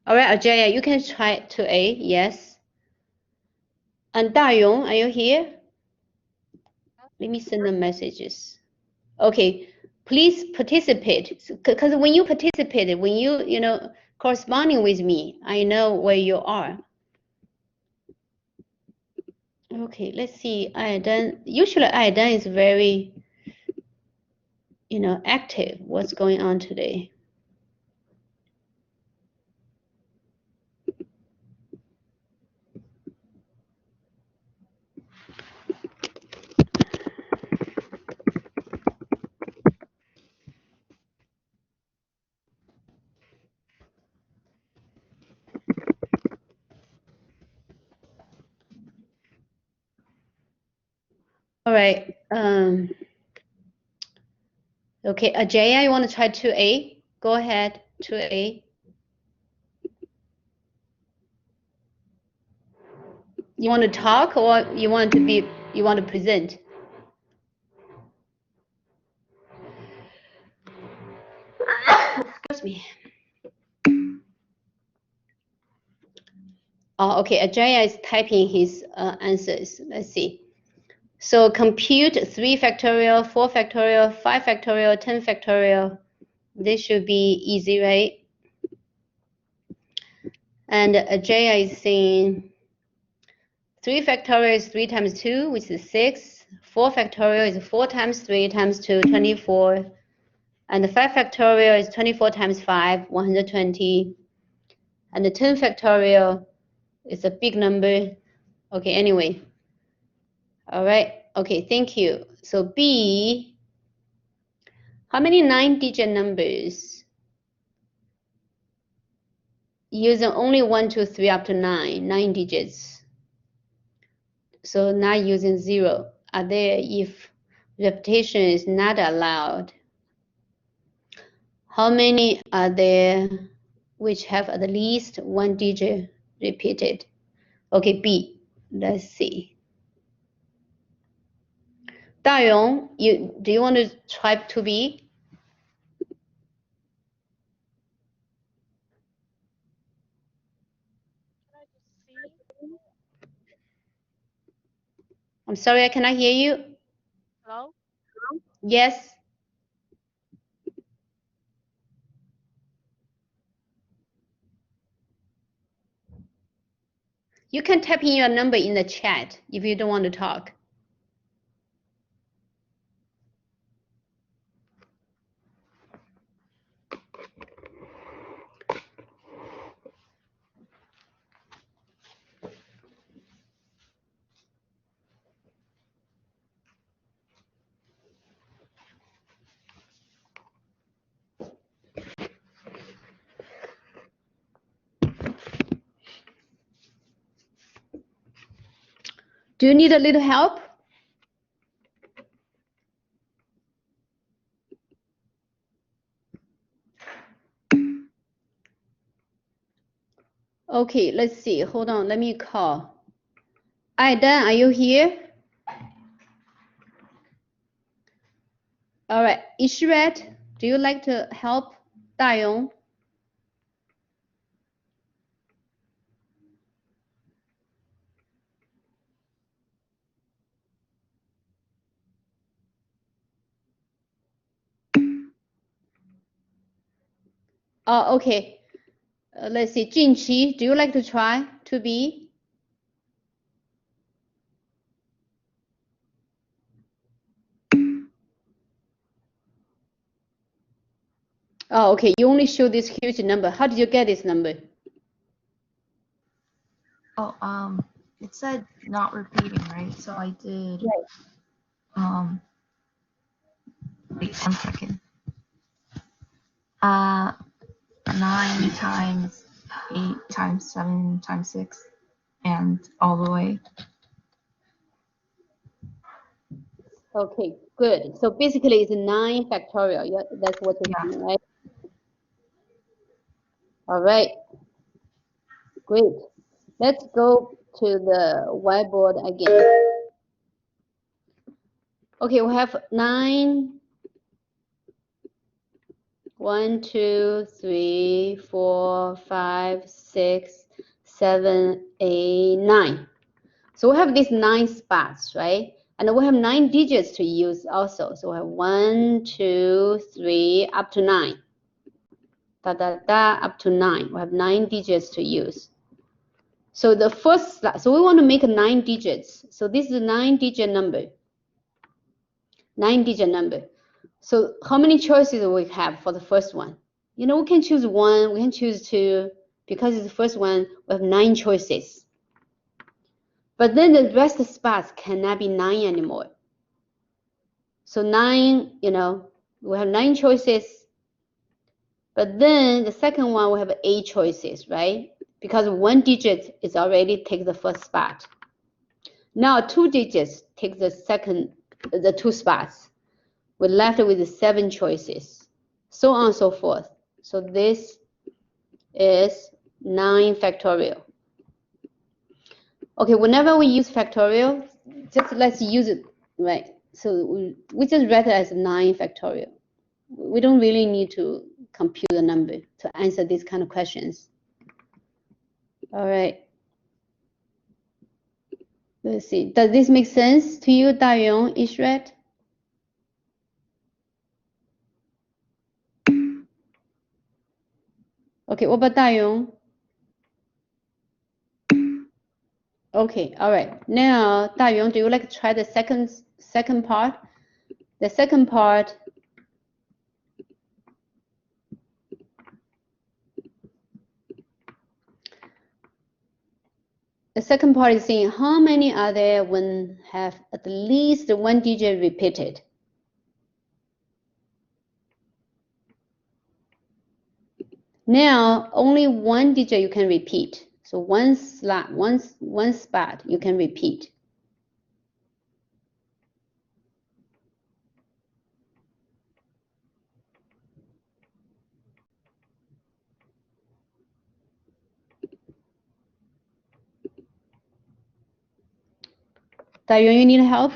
All right, Ajaya, you can try 2A, yes. And Dayong, are you here? Let me send the messages. Okay, please participate, because when you participate, when you know, corresponding with me, I know where you are. Okay, let's see. Usually Aidan is very, you know, active. What's going on today? All right. Okay, Ajaya, you want to try 2A? go ahead, 2A. You want to talk or you want to present? Excuse me. Oh, okay, Ajaya is typing his answers. Let's see. So compute 3 factorial, 4 factorial, 5 factorial, 10 factorial. This should be easy, right? And Ajaya is saying 3 factorial is 3 times 2, which is 6. 4 factorial is 4 times 3 times 2, 24. And the 5 factorial is 24 times 5, 120. And the 10 factorial is a big number. Okay, anyway. All right. Okay, thank you. So B, how many 9-digit numbers? Using only 1, 2, 3 up to 9 digits. So not using 0. Are there if repetition is not allowed? How many are there which have at least 1 digit repeated? Okay, B. Let's see. Dayong, do you want to try to B? I'm sorry, I cannot hear you. Hello? Yes. You can type in your number in the chat if you don't want to talk. Do you need a little help? Okay, let's see. Hold on, let me call. Dan, are you here? All right, Ishrat, do you like to help Dayong? Oh, okay. Let's see. Jinqi, do you like to try to be? Oh, okay. You only show this huge number. How did you get this number? Oh, it said not repeating, right? So I did, wait 1 second. 9 times 8 times 7 times 6 and all the way. Okay, good. So basically it's 9 factorial. Yeah, that's what you're saying, right? All right. Great. Let's go to the whiteboard again. Okay, we have 9. 1, 2, 3, 4, 5, 6, 7, 8, 9. So we have these 9 spots, right? And we have 9 digits to use also. So we have 1, 2, 3, up to 9. Up to 9. We have 9 digits to use. So the first, so we want to make 9 digits. So this is a 9-digit number. 9-digit number. So how many choices do we have for the first one? You know, we can choose 1, we can choose 2. Because it's the first one, we have 9 choices. But then the rest of the spots cannot be 9 anymore. So 9, you know, we have 9 choices. But then the second one, we have 8 choices, right? Because 1 digit is already take the first spot. Now 2 digits take the 2 spots. We're left with 7 choices. So on and so forth. So this is 9 factorial. Okay, whenever we use factorial, just let's use it, right? So we just write it as 9 factorial. We don't really need to compute the number to answer these kind of questions. All right. Let's see. Does this make sense to you, Dayong, Ishrat? Okay, what about Dayong? Okay, all right. Now, Dayong, do you like to try the second part? The second part, is saying how many are there when have at least 1 digit repeated? Now, only 1 digit you can repeat. So one slot, one spot you can repeat. Dayong, you need help?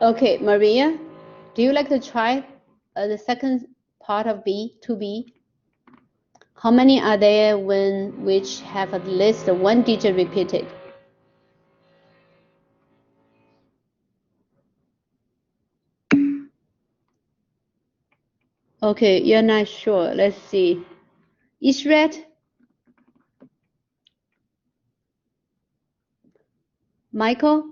Okay, Maria, do you like to try the second part of B, 2B? How many are there which have at least 1 digit repeated? Okay, you're not sure. Let's see. Ishrat? Michael?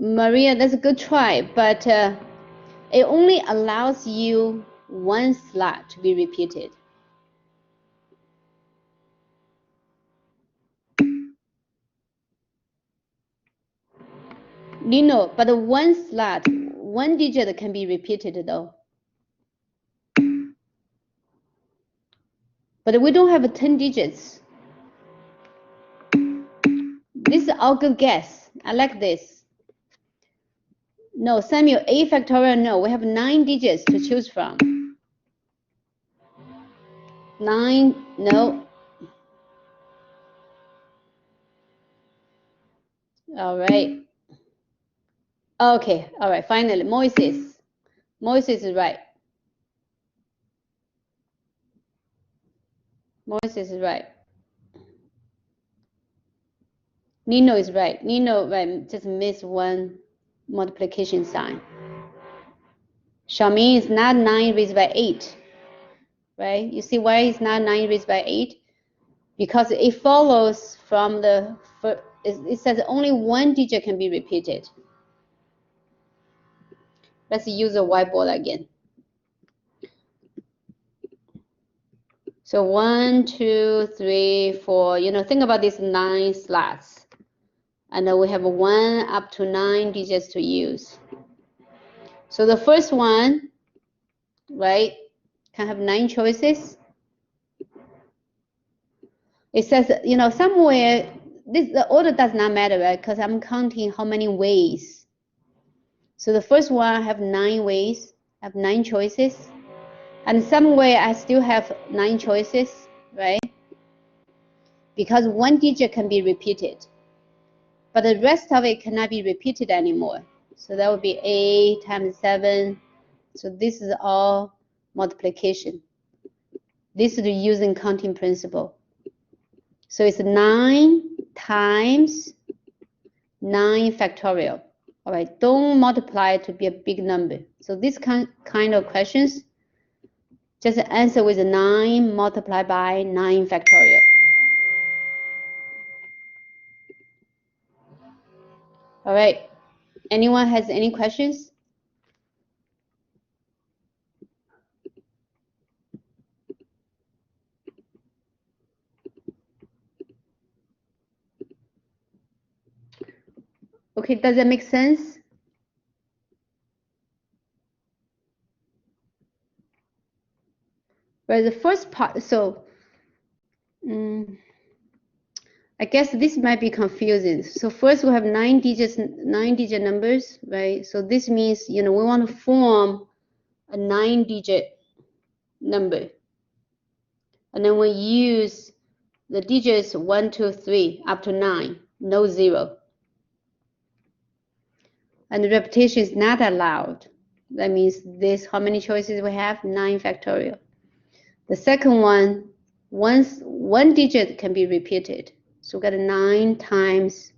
Maria, that's a good try, but it only allows you 1 slot to be repeated. Lino, but 1 slot, 1 digit can be repeated though. But we don't have 10 digits. This is all good guess. I like this. No, Samuel, A factorial, no. We have 9 digits to choose from. 9, no. All right. Okay, all right, finally, Moises. Moises is right. Moises is right. Nino is right. Nino just missed 1 multiplication sign. Xiaoming is not 9 raised by 8, right? You see why it's not 9 raised by 8? Because it follows from the, it says only 1 digit can be repeated. Let's use a whiteboard again. So 1, 2, 3, 4, think about these 9 slots. And then we have 1 up to 9 digits to use. So the first one, right, can have 9 choices. It says, somewhere, the order does not matter, right? Because I'm counting how many ways. So the first one, I have 9 ways, I have 9 choices. And somewhere I still have 9 choices, right? Because 1 digit can be repeated. But the rest of it cannot be repeated anymore. So that would be 8 times 7. So this is all multiplication. This is using counting principle. So it's 9 times 9 factorial. All right, don't multiply it to be a big number. So this kind of questions, just answer with 9 multiplied by 9 factorial. All right, anyone has any questions? Okay, does that make sense? Right, the first part, so I guess this might be confusing. So first we have 9-digit numbers, right? So this means, we want to form a 9-digit number. And then we use the digits 1, 2, 3 up to 9, no 0. And the repetition is not allowed. That means this, how many choices we have? 9 factorial. The second one, once one digit can be repeated. So we got 9 times.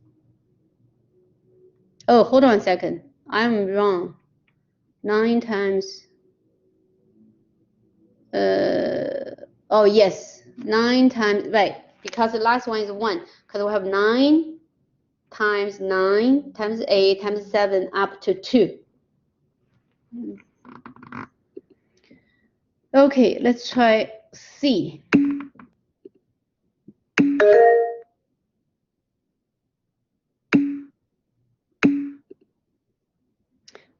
Oh, hold on a second. I'm wrong. 9 times. Oh, yes. 9 times, right. Because the last one is 1. Because we have 9 times 9 times 8 times 7 up to 2. Okay, let's try C.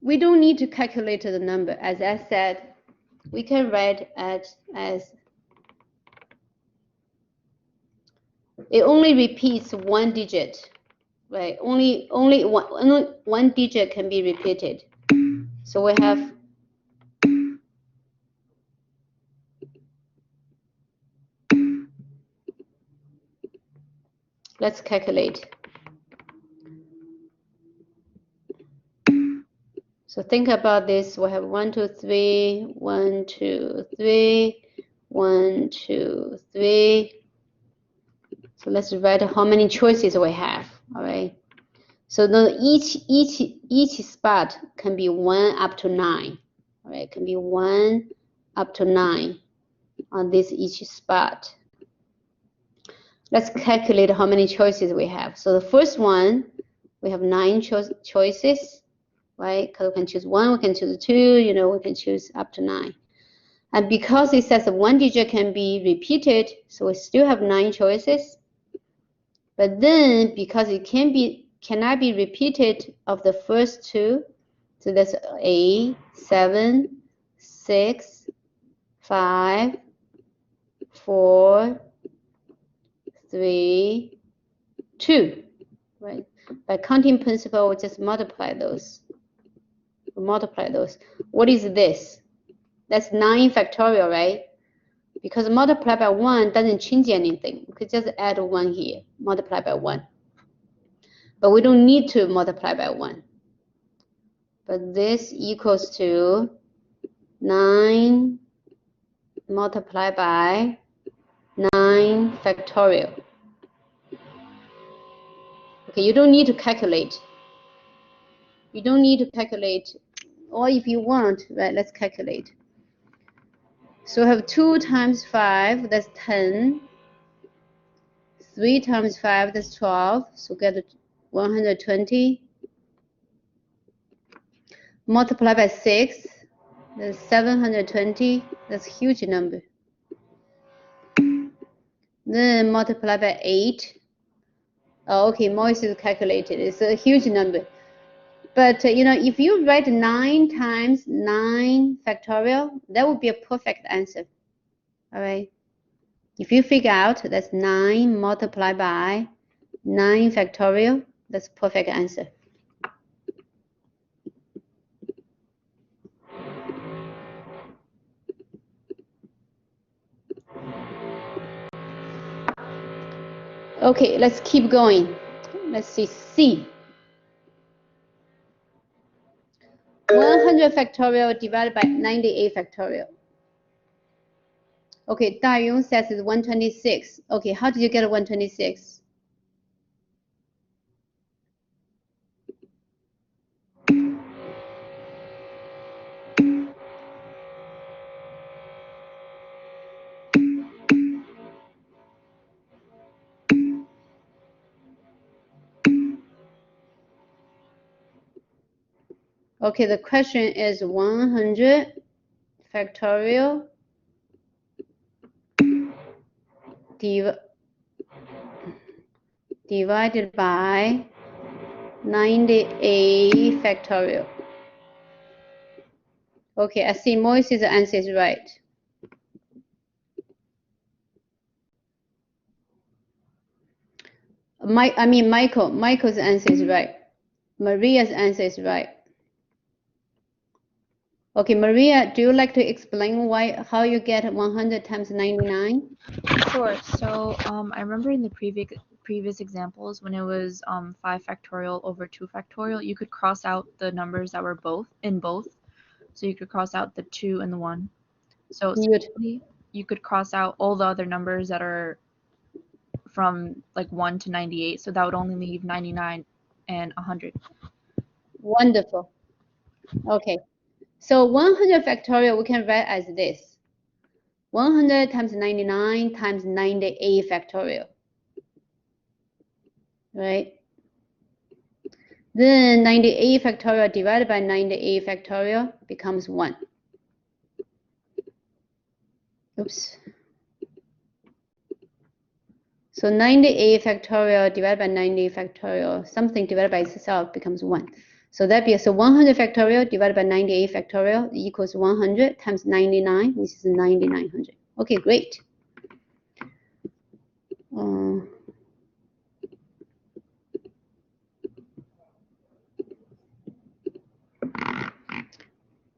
We don't need to calculate the number. As I said, we can write it as it only repeats one digit, right? Only one digit can be repeated. So we have let's calculate. So think about this. We have 1, 2, 3, 1, 2, 3, 1, 2, 3. So let's write how many choices we have. All right. So then each spot can be 1 up to 9. All right, can be 1 up to 9 on this each spot. Let's calculate how many choices we have. So the first one, we have 9 choices, right? Because we can choose 1, we can choose 2, we can choose up to 9. And because it says one digit can be repeated, so we still have 9 choices. But then because it cannot be repeated of the first 2, so that's 8, 7, 6, 5, 4, 3, 2, right? By counting principle, we just multiply those. What is this? That's 9 factorial, right? Because multiply by 1 doesn't change anything. We could just add 1 here, multiply by 1. But we don't need to multiply by 1. But this equals to 9 multiplied by 9 factorial. Okay, you don't need to calculate. Or if you want, right, let's calculate. So we have 2 times 5, that's 10. 3 times 5, that's 12. So get 120. Multiply by 6, that's 720. That's a huge number. Then multiply by 8. Oh, okay, Moise is calculated. It's a huge number. But, if you write 9 times 9 factorial, that would be a perfect answer. All right. If you figure out that's 9 multiplied by 9 factorial, that's a perfect answer. Okay, let's keep going. Let's see C. 100 factorial divided by 98 factorial. Okay, Dayong says it's 126. Okay, how did you get 126? Okay, the question is 100 factorial divided by 98 factorial. Okay, I see Moise's answer is right. Michael's answer is right. Maria's answer is right. Okay, Maria, do you like to explain how you get 100 times 99? Sure. So I remember in the previous examples when it was 5 factorial over 2 factorial, you could cross out the numbers that were both. So you could cross out the 2 and the 1. So simply, you could cross out all the other numbers that are from like 1 to 98. So that would only leave 99 and 100. Wonderful. Okay. So 100 factorial we can write as this. 100 times 99 times 98 factorial. Right? Then 98 factorial divided by 98 factorial becomes 1. Oops. So 98 factorial divided by 98 factorial, something divided by itself becomes 1. So that be so 100 factorial divided by 98 factorial equals 100 times 99, which is 9900. Okay, great.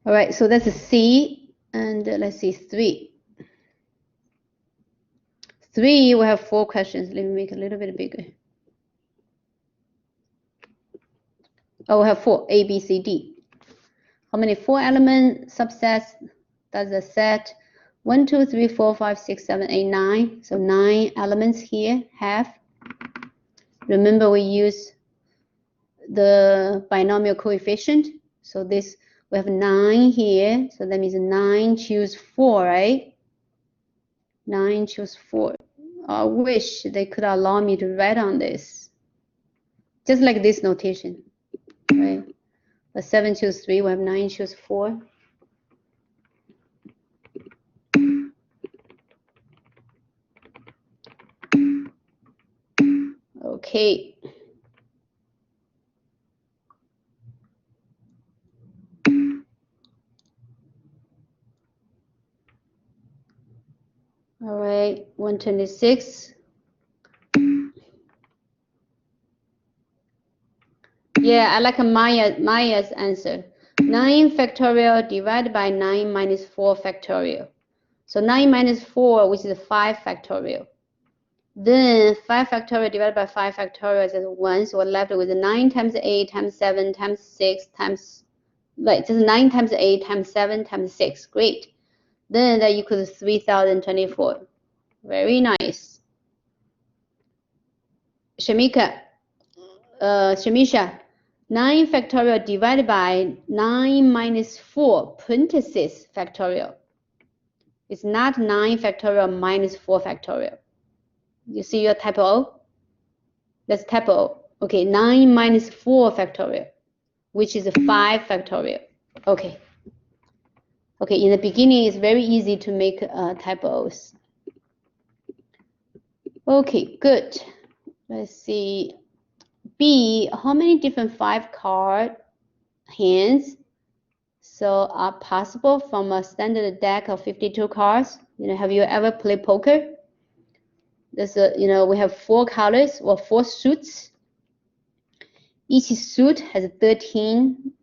All right, so that's a C, and let's see 3. 3, we have 4 questions. Let me make it a little bit bigger. Oh, we have 4, A, B, C, D. How many 4-element subsets does the set? 1, 2, 3, 4, 5, 6, 7, 8, 9. So 9 elements here have. Remember, we use the binomial coefficient. So this, we have 9 here. So that means 9 choose 4, right? 9 choose 4. I wish they could allow me to write on this. Just like this notation, right? But 7 choose 3, we have 9 choose 4. Okay. All right, 126. Yeah, I like Maya's answer. 9 factorial divided by 9 minus 4 factorial. So 9 minus 4, which is 5 factorial. Then 5 factorial divided by 5 factorial is 1. So we're left with 9 times 8 times 7 times 6 times, right, just 9 times 8 times 7 times 6. Great. Then that equals 3024. Very nice. Shamisha, 9 factorial divided by 9 minus 4 parentheses factorial. It's not 9 factorial minus 4 factorial. You see your typo? That's typo. Okay, 9 minus 4 factorial, which is 5 factorial. Okay. Okay, in the beginning, it's very easy to make typos. Okay, good. Let's see. B, how many different 5-card hands are possible from a standard deck of 52 cards? Have you ever played poker? There's we have 4 colors or 4 suits. Each suit has 13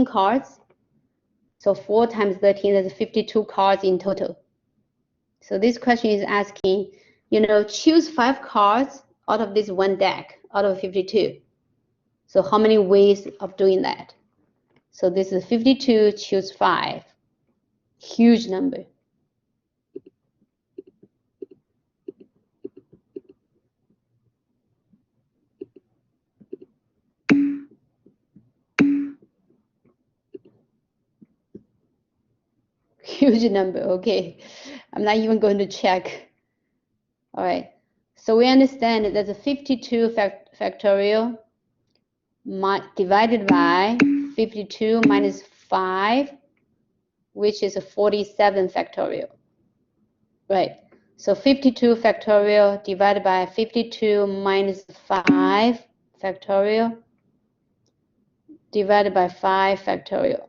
cards. So 4 times 13, that's 52 cards in total. So this question is asking, choose 5 cards out of this one deck, out of 52. So how many ways of doing that? So this is 52, choose 5. Huge number. Huge number, okay. I'm not even going to check. All right, so we understand that there's a 52 factorial divided by 52 minus 5, which is a 47 factorial. Right, so 52 factorial divided by 52 minus 5, factorial divided by 5 factorial.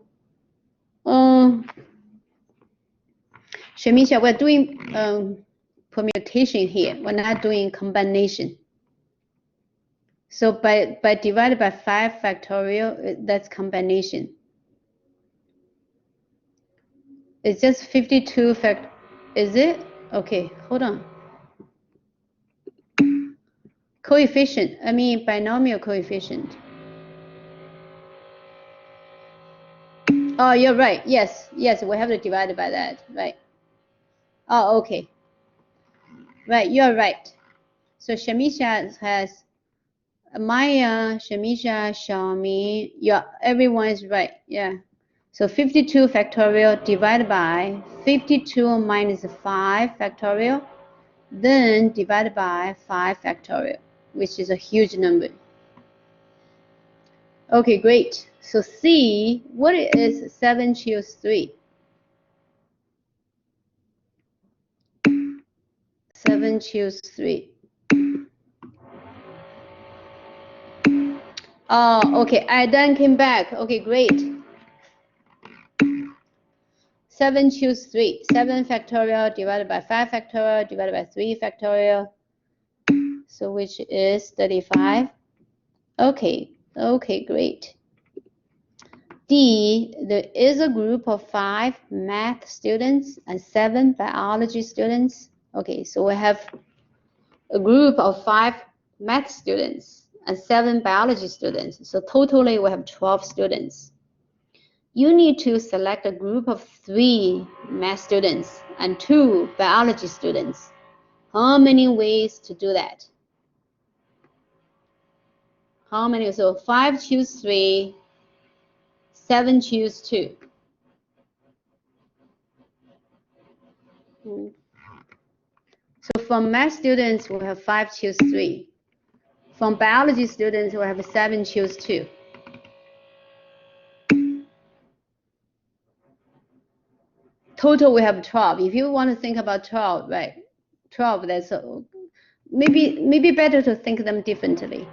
Shamisha, we're doing permutation here. We're not doing combination. So by divided by 5 factorial, that's combination. It's just 52 is it? Okay, hold on. Coefficient, I mean binomial coefficient. Oh, you're right. Yes, yes, we have to divide by that, right? Oh, okay. Right, you're right. So Shamisha has Maya, Shamisha, Xiaomi. Yeah, everyone is right. Yeah. So 52 factorial divided by 52 minus 5 factorial, then divided by 5 factorial, which is a huge number. Okay, great. So C, what is 7 choose 3? 7 choose 3. Oh, okay, I then came back. Okay, great. 7 choose 3. 7 factorial divided by 5 factorial divided by 3 factorial. So which is 35. Okay, okay, great. D, there is a group of 5 math students and 7 biology students. Okay, so we have a group of 5 math students and 7 biology students. So totally we have 12 students. You need to select a group of 3 math students and 2 biology students. How many ways to do that? How many? So 5 choose 3, 7 choose 2. So from math students, we have 5 choose 3. From biology students, we have 7 choose 2. Total, we have 12. If you want to think about 12, right? 12, that's maybe better to think them differently.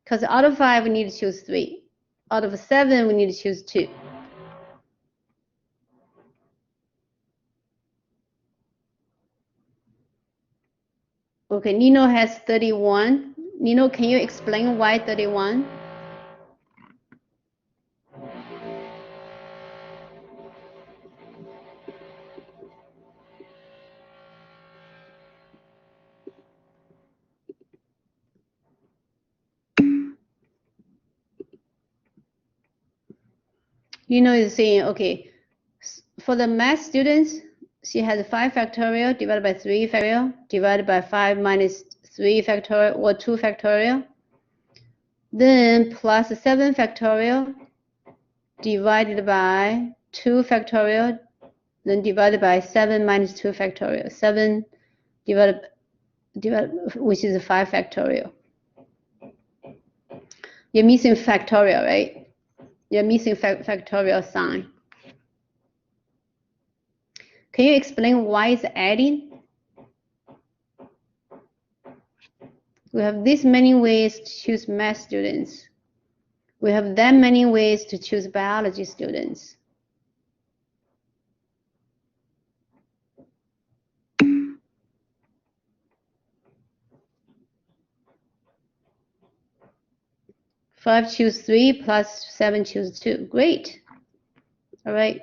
Because out of 5, we need to choose 3. Out of 7, we need to choose 2. Okay, Nino has 31. Nino, can you explain why 31? Nino is saying, okay, for the math students, she has 5 factorial divided by 3 factorial divided by 5 minus 3 factorial or 2 factorial. Then plus 7 factorial divided by 2 factorial, then divided by 7 minus 2 factorial. 7 divided, which is 5 factorial. You're missing factorial, right? You're missing factorial sign. Can you explain why it's adding? We have this many ways to choose math students. We have that many ways to choose biology students. Five choose 3 plus 7 choose 2. Great. All right.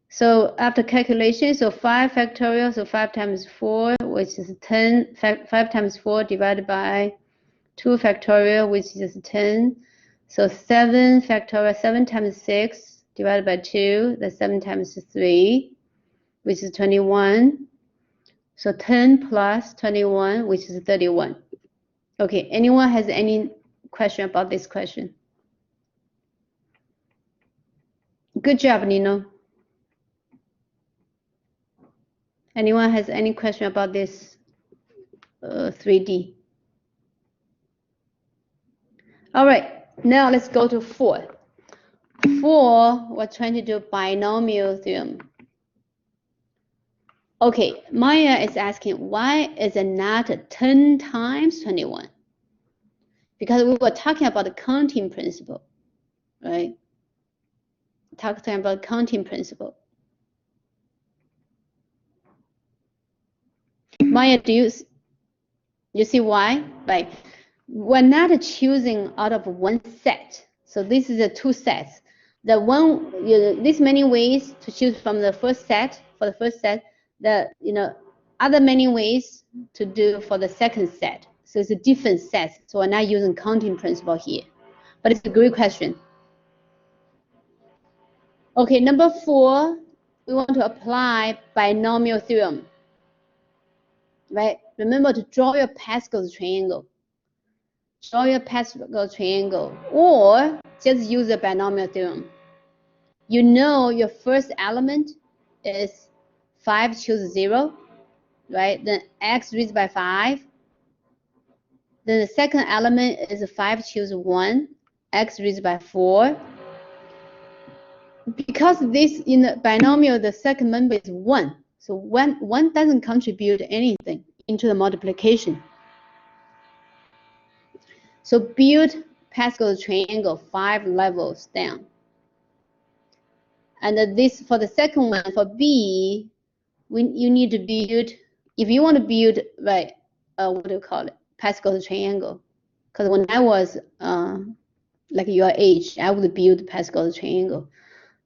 So after calculation, so 5 factorial, so 5 times 4, which is 10. 5 times 4 divided by 2 factorial, which is 10. So 7 factorial, 7 times 6 divided by 2, that's 7 times 3, which is 21. So 10 plus 21, which is 31. Okay, anyone has any question about this question? Good job, Nino. Anyone has any question about this 3D? All right, now let's go to 4. 4, we're trying to do binomial theorem. Okay, Maya is asking, why is it not 10 times 21? because we were talking about the counting principle, right? Talking about counting principle. Maya, do you see why? Right. We're not choosing out of one set. So this is the two sets. The one, this many ways to choose from the first set, for the first set, the, other many ways to do for the second set. So it's a different set. So we're not using counting principle here. But it's a great question. Okay, number 4, we want to apply binomial theorem. Right? Remember to draw your Pascal's triangle. Draw your Pascal triangle, or just use the binomial theorem. You know your first element is 5 choose 0, right? Then x raised by 5. Then the second element is 5 choose 1, x raised by 4. Because this in the binomial, the second member is 1. So 1 doesn't contribute anything into the multiplication. So build Pascal's triangle 5 levels down. And this, for the second one, for B, you need to build, if you want to build, right, what do you call it? Pascal's triangle. Because when I was like your age, I would build Pascal's triangle.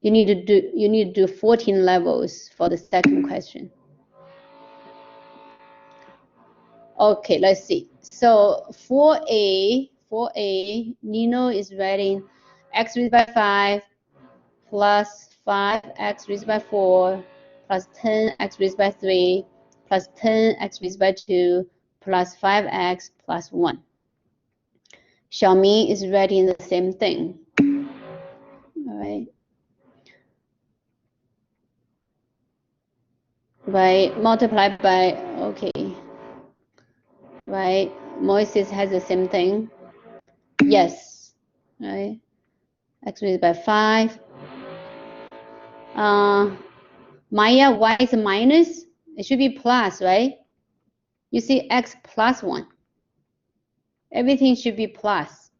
You need to do 14 levels for the second question. Okay, let's see. So 4A, Nino is writing x raised by 5 plus 5x raised by 4 plus 10x raised by 3 plus 10x raised by 2 plus 5x plus 1. Xiaomi is writing the same thing. All right. Right, multiplied by, okay. Right, Moises has the same thing. Yes, right. X raised by 5. Maya, y is minus. It should be plus, right? You see x plus 1. Everything should be plus.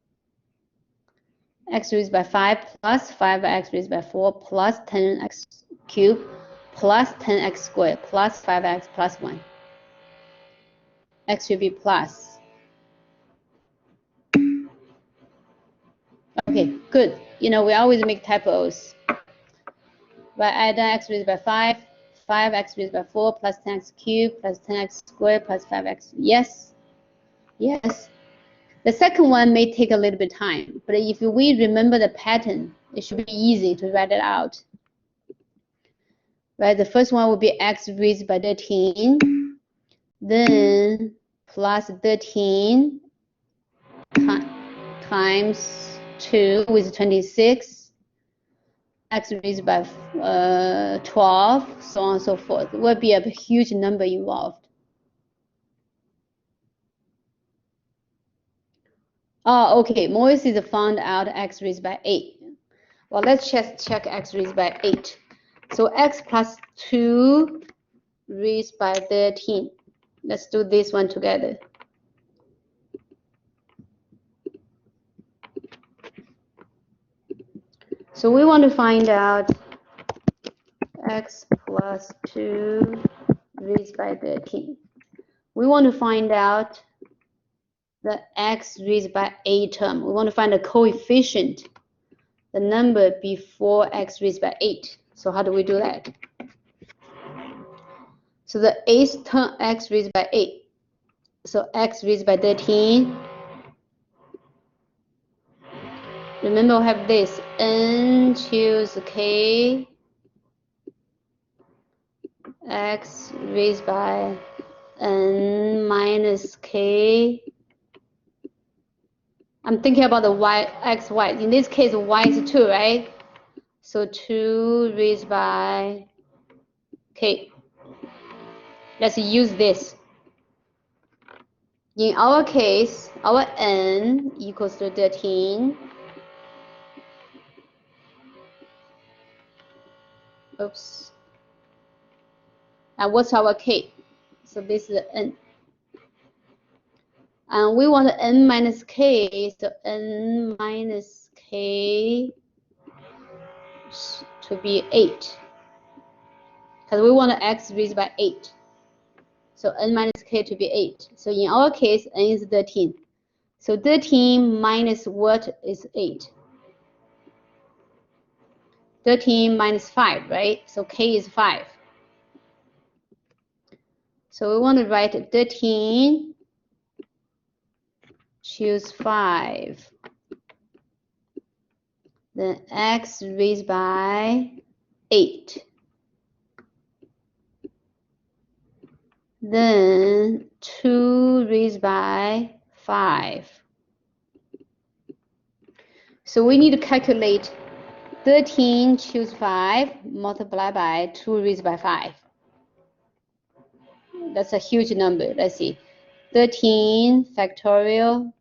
X raised by 5 plus 5x raised by 4 plus 10x cubed plus 10x squared plus 5x plus 1. X should be plus. Okay, good. We always make typos. By adding x raised by 5, 5x raised by 4 plus 10x cubed plus 10x squared plus 5x. Yes, yes. The second one may take a little bit of time, but if we remember the pattern, it should be easy to write it out. Right, the first one will be x raised by 13, then plus 13 times 2 with 26, x raised by 12, so on and so forth. It will be a huge number involved. Oh, okay, Moises found out x raised by 8. Well, let's just check x raised by 8. So x plus 2 raised by 13. Let's do this one together. So we want to find out x plus 2 raised by 13. We want to find out the x raised by 8 term. We want to find the coefficient, the number before x raised by 8. So how do we do that? So the 8th term, x raised by 8. So x raised by 13. Remember, we have this n choose k x raised by n minus k. I'm thinking about the y, x, y. In this case, y is 2, right? So 2 raised by k. Let's use this. In our case, our n equals to 13. Oops. And what's our k? So this is n. And we want n minus k, so n minus k to be 8. Because we want x raised by 8. So n minus k to be 8. So in our case, n is 13. So 13 minus what is 8? 13 minus 5, right? So k is 5. So we want to write 13, choose 5. Then x raised by 8. Then 2 raised by 5. So we need to calculate 13 choose 5 multiplied by 2 raised by 5. That's a huge number. Let's see. 13 factorial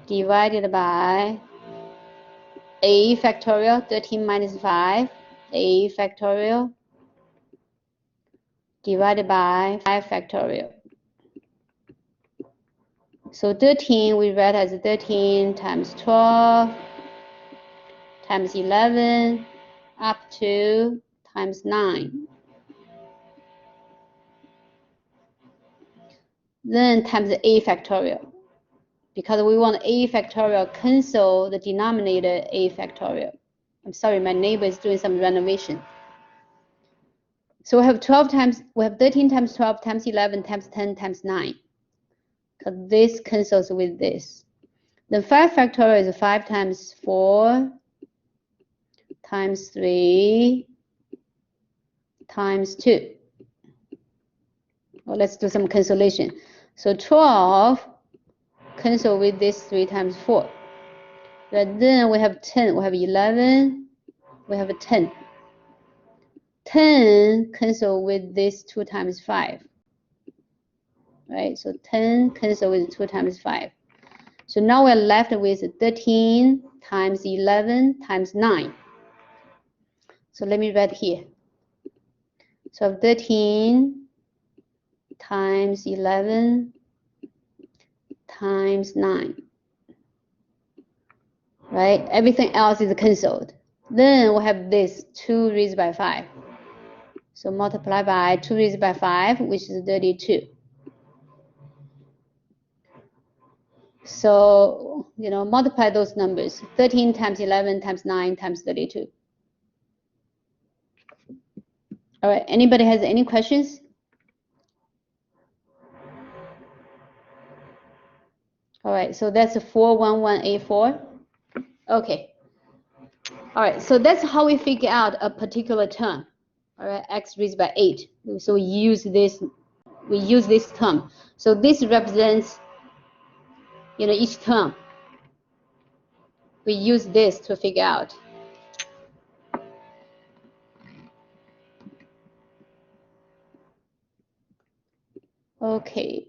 divided by a factorial, 13 minus 5, a factorial divided by 5 factorial. So 13 we write as 13 times 12 times 11 up to times 9. Then times a factorial. Because we want a factorial cancel the denominator a factorial. I'm sorry, my neighbor is doing some renovation. So we have 13 times 12 times 11 times 10 times 9. Because this cancels with this. The 5 factorial is 5 times 4 times 3 times 2. Well, let's do some cancellation. So 12 cancel with this 3 times 4. But then we have 10, we have 11, we have 10. 10 cancel with this 2 times 5. Right, so 10 cancel with 2 times 5. So now we're left with 13 times 11 times 9. So let me write here. So 13 times 11 times 9. Right, everything else is cancelled. Then we have this 2 raised by 5. So multiply by 2 raised by 5, which is 32. So, multiply those numbers. 13 times 11 times 9 times 32. All right, anybody has any questions? All right, so that's a 41184. Okay. All right, so that's how we figure out a particular term. All right, x raised by 8. So we use this term. So this represents, each term. We use this to figure out. Okay.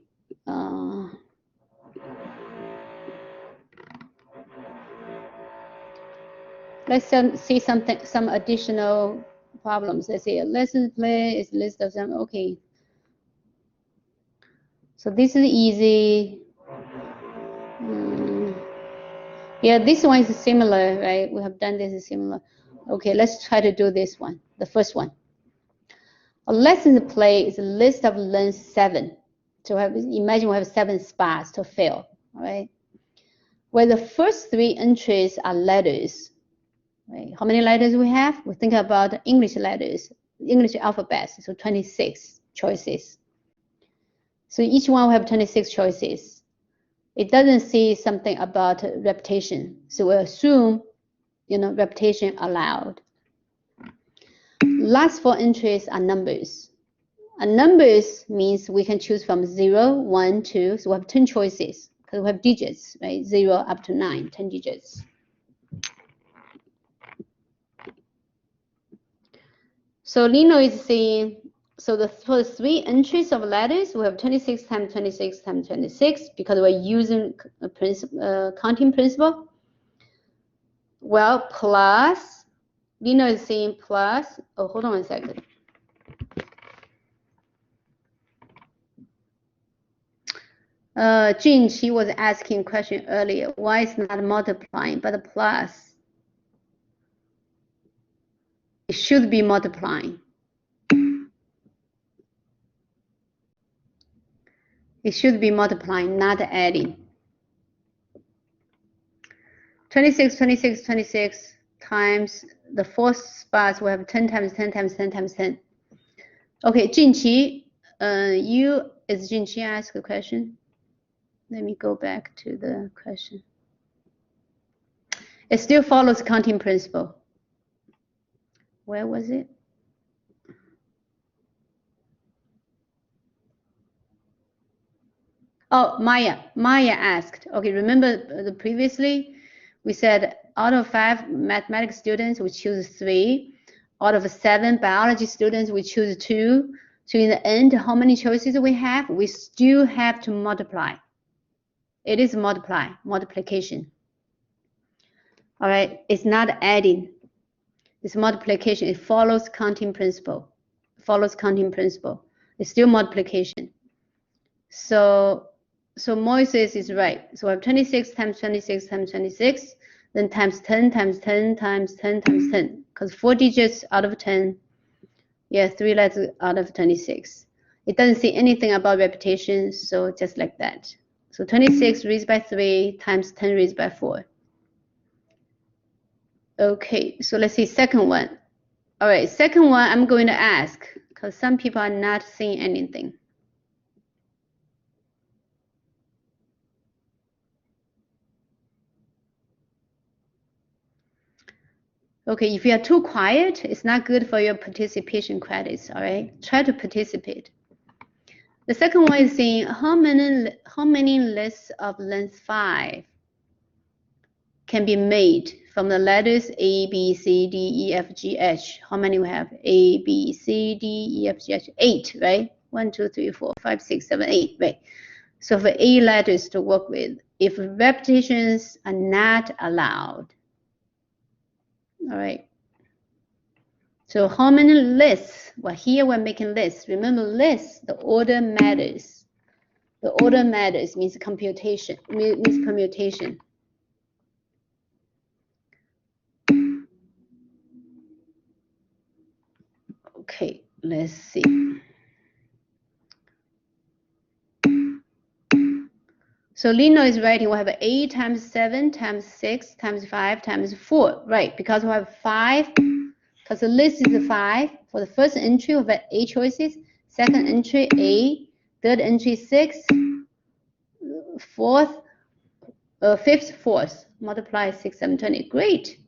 Let's see some additional problems. Let's see, a lesson play is list of them. Okay. So this is easy. Yeah, this one is similar, right? We have done this similar. Okay, let's try to do this one, the first one. A lesson play is a list of length 7. So imagine we have 7 spots to fill, all right? Where the first 3 entries are letters. Right? How many letters we have? We think about English letters, English alphabets, so 26 choices. So each one will have 26 choices. It doesn't say something about repetition, so we assume, repetition allowed. Last 4 entries are numbers. And numbers means we can choose from 0, 1, 2, so we have 10 choices, because we have digits, right? 0 up to 9, 10 digits. So Lino is saying, so for the 3 entries of letters, we have 26 times 26 times 26, because we're using a counting principle. Well, plus, Lino is saying plus, oh, hold on one second. Jin, she was asking a question earlier. Why is not multiplying but a plus? It should be multiplying. It should be multiplying, not adding. 26, 26, 26 times the fourth spots, we have 10 times 10 times 10 times 10. Okay, Junqi, is Junqi ask a question? Let me go back to the question. It still follows counting principle. Where was it? Oh, Maya asked. Okay, remember the previously we said out of 5 mathematics students, we choose 3. Out of 7 biology students, we choose 2. So in the end, how many choices we have? We still have to multiply. It is multiplication. All right, it's not adding. It's multiplication. It follows counting principle. It's still multiplication. So Moises is right. So we have 26 times 26 times 26, then times 10 times 10 times 10 times 10. Because 4 digits out of 10, yeah, 3 letters out of 26. It doesn't say anything about repetition, so just like that. So 26 raised by 3 times 10 raised by 4. Okay, so let's see second one. All right, second one I'm going to ask because some people are not seeing anything. Okay, if you are too quiet, it's not good for your participation credits, all right? Try to participate. The second one is saying how many lists of length 5 can be made from the letters A, B, C, D, E, F, G, H. How many we have? A, B, C, D, E, F, G, H. 8, right? 1, 2, 3, 4, 5, 6, 7, 8, right? So for 8 letters to work with, if repetitions are not allowed, all right. So how many lists? Well, here we're making lists. Remember lists, the order matters. The order matters means computation, means permutation. Okay, let's see. So Lino is writing, we have 8 times 7 times 6 times 5 times 4, right? Because we have 5, because the list is 5. For the first entry, we have 8 choices. Second entry, 8. Third entry, 6. Fourth, fifth, fourth. Multiply 6, 7, 20. Great.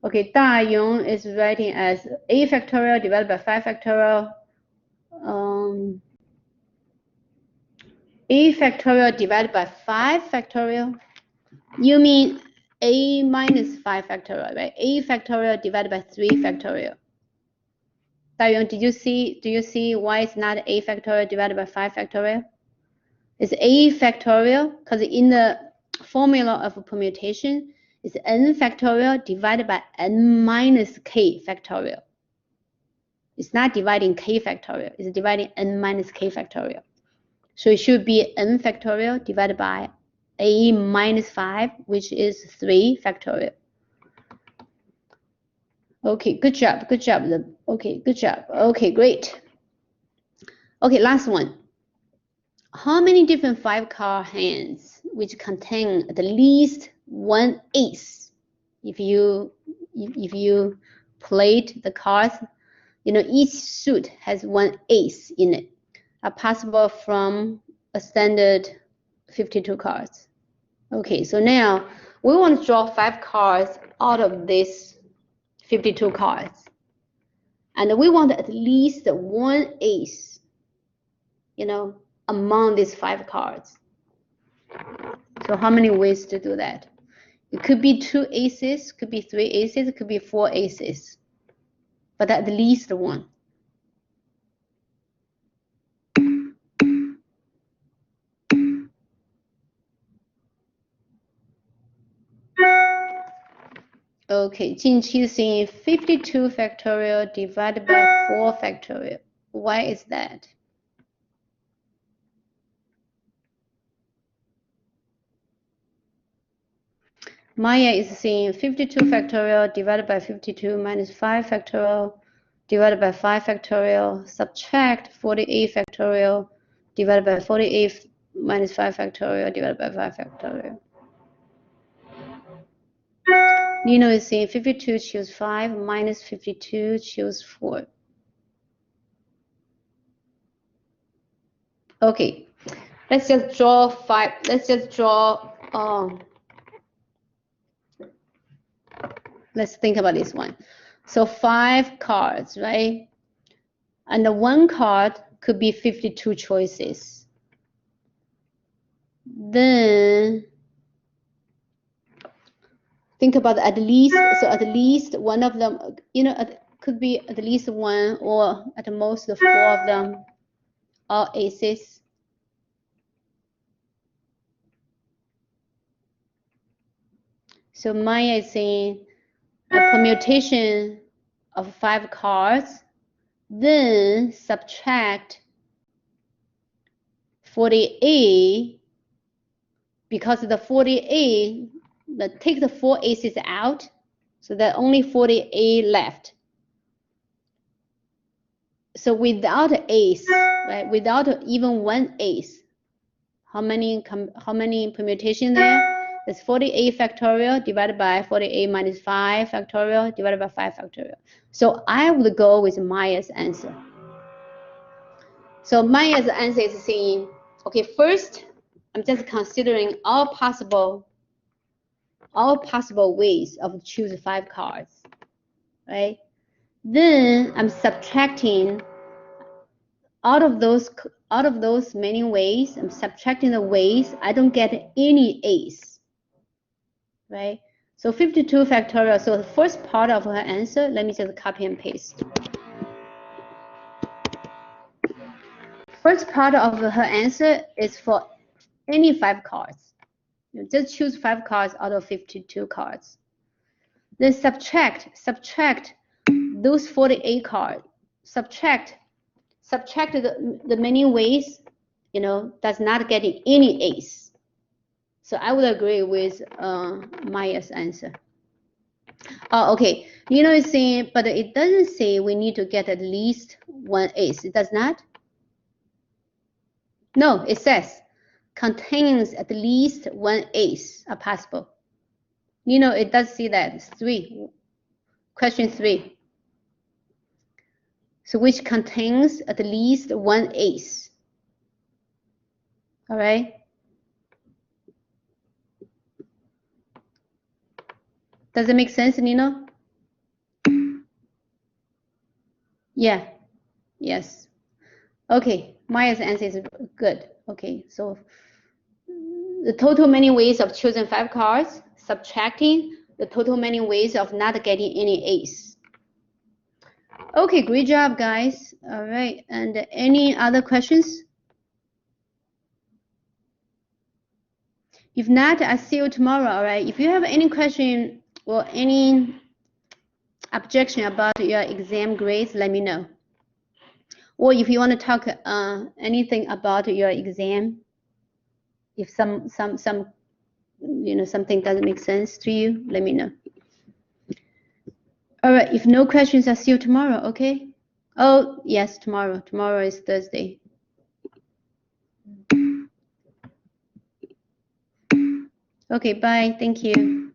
Okay, Da Yong is writing as A factorial divided by 5 factorial. A factorial divided by 5 factorial. You mean A minus 5 factorial, right? A factorial divided by 3 factorial. Dayong, do you see why it's not A factorial divided by 5 factorial? It's A factorial because in the formula of permutation, it's n factorial divided by n minus k factorial. It's not dividing k factorial, it's dividing n minus k factorial. So it should be n factorial divided by a minus 5, which is 3 factorial. Okay, good job. Okay, good job. Okay, great. Okay, last one. How many different 5-card hands which contain at least one ace? If you played the cards, you know each suit has one ace in it, are possible from a standard 52 cards. Okay, so now we want to draw 5 cards out of this 52 cards. And we want at least one ace, you know, among these 5 cards. So how many ways to do that? It could be 2 aces, could be 3 aces, it could be 4 aces, but at least one. Okay, Jinqi is saying 52 factorial divided by 4 factorial. Why is that? Maya is seeing 52 factorial divided by 52 minus 5 factorial divided by 5 factorial, subtract 48 factorial divided by 48 minus 5 factorial divided by 5 factorial. Nino is seeing 52, choose 5, minus 52, choose 4. Okay, let's just draw 5. Let's just draw, let's think about this one. So 5 cards, right? And the one card could be 52 choices. Then think about at least, so at least one of them, you know, could be at least one or at most 4 of them are aces. So Maya is saying a permutation of 5 cards, then subtract 48, because the 48, take the 4 aces out, so there are only 48 left. So without an ace, right, without even one ace, how many permutation there? It's 48 factorial divided by 48 minus 5 factorial divided by 5 factorial. So I would go with Maya's answer. So Maya's answer is saying, okay, first, I'm just considering all possible ways of choosing 5 cards, right? Then I'm subtracting out of those many ways, I'm subtracting the ways I don't get any ace, right? So 52 factorial, so the first part of her answer, let me just copy and paste. First part of her answer is for any 5 cards. You just choose 5 cards out of 52 cards. Then subtract those 48 cards. Subtract the many ways, you know, does not get any ace. So I would agree with Maya's answer. Oh, okay. You know, it's saying, but it doesn't say we need to get at least one ace. It does not? No, it says contains at least one ace are possible. You know, it does see that. It's 3. Question 3. So which contains at least one ace. All right. Does it make sense, Nino? Yeah. Yes. Okay. Maya's answer is good. Okay. So the total many ways of choosing 5 cards, subtracting the total many ways of not getting any ace. Okay, great job, guys. All right. And any other questions? If not, I'll see you tomorrow. All right. If you have any question or any objection about your exam grades, let me know. Or if you want to talk anything about your exam, if some you know, something doesn't make sense to you, let me know. All right. If no questions, I'll see you tomorrow. Okay. Oh yes, tomorrow. Tomorrow is Thursday. Okay. Bye. Thank you.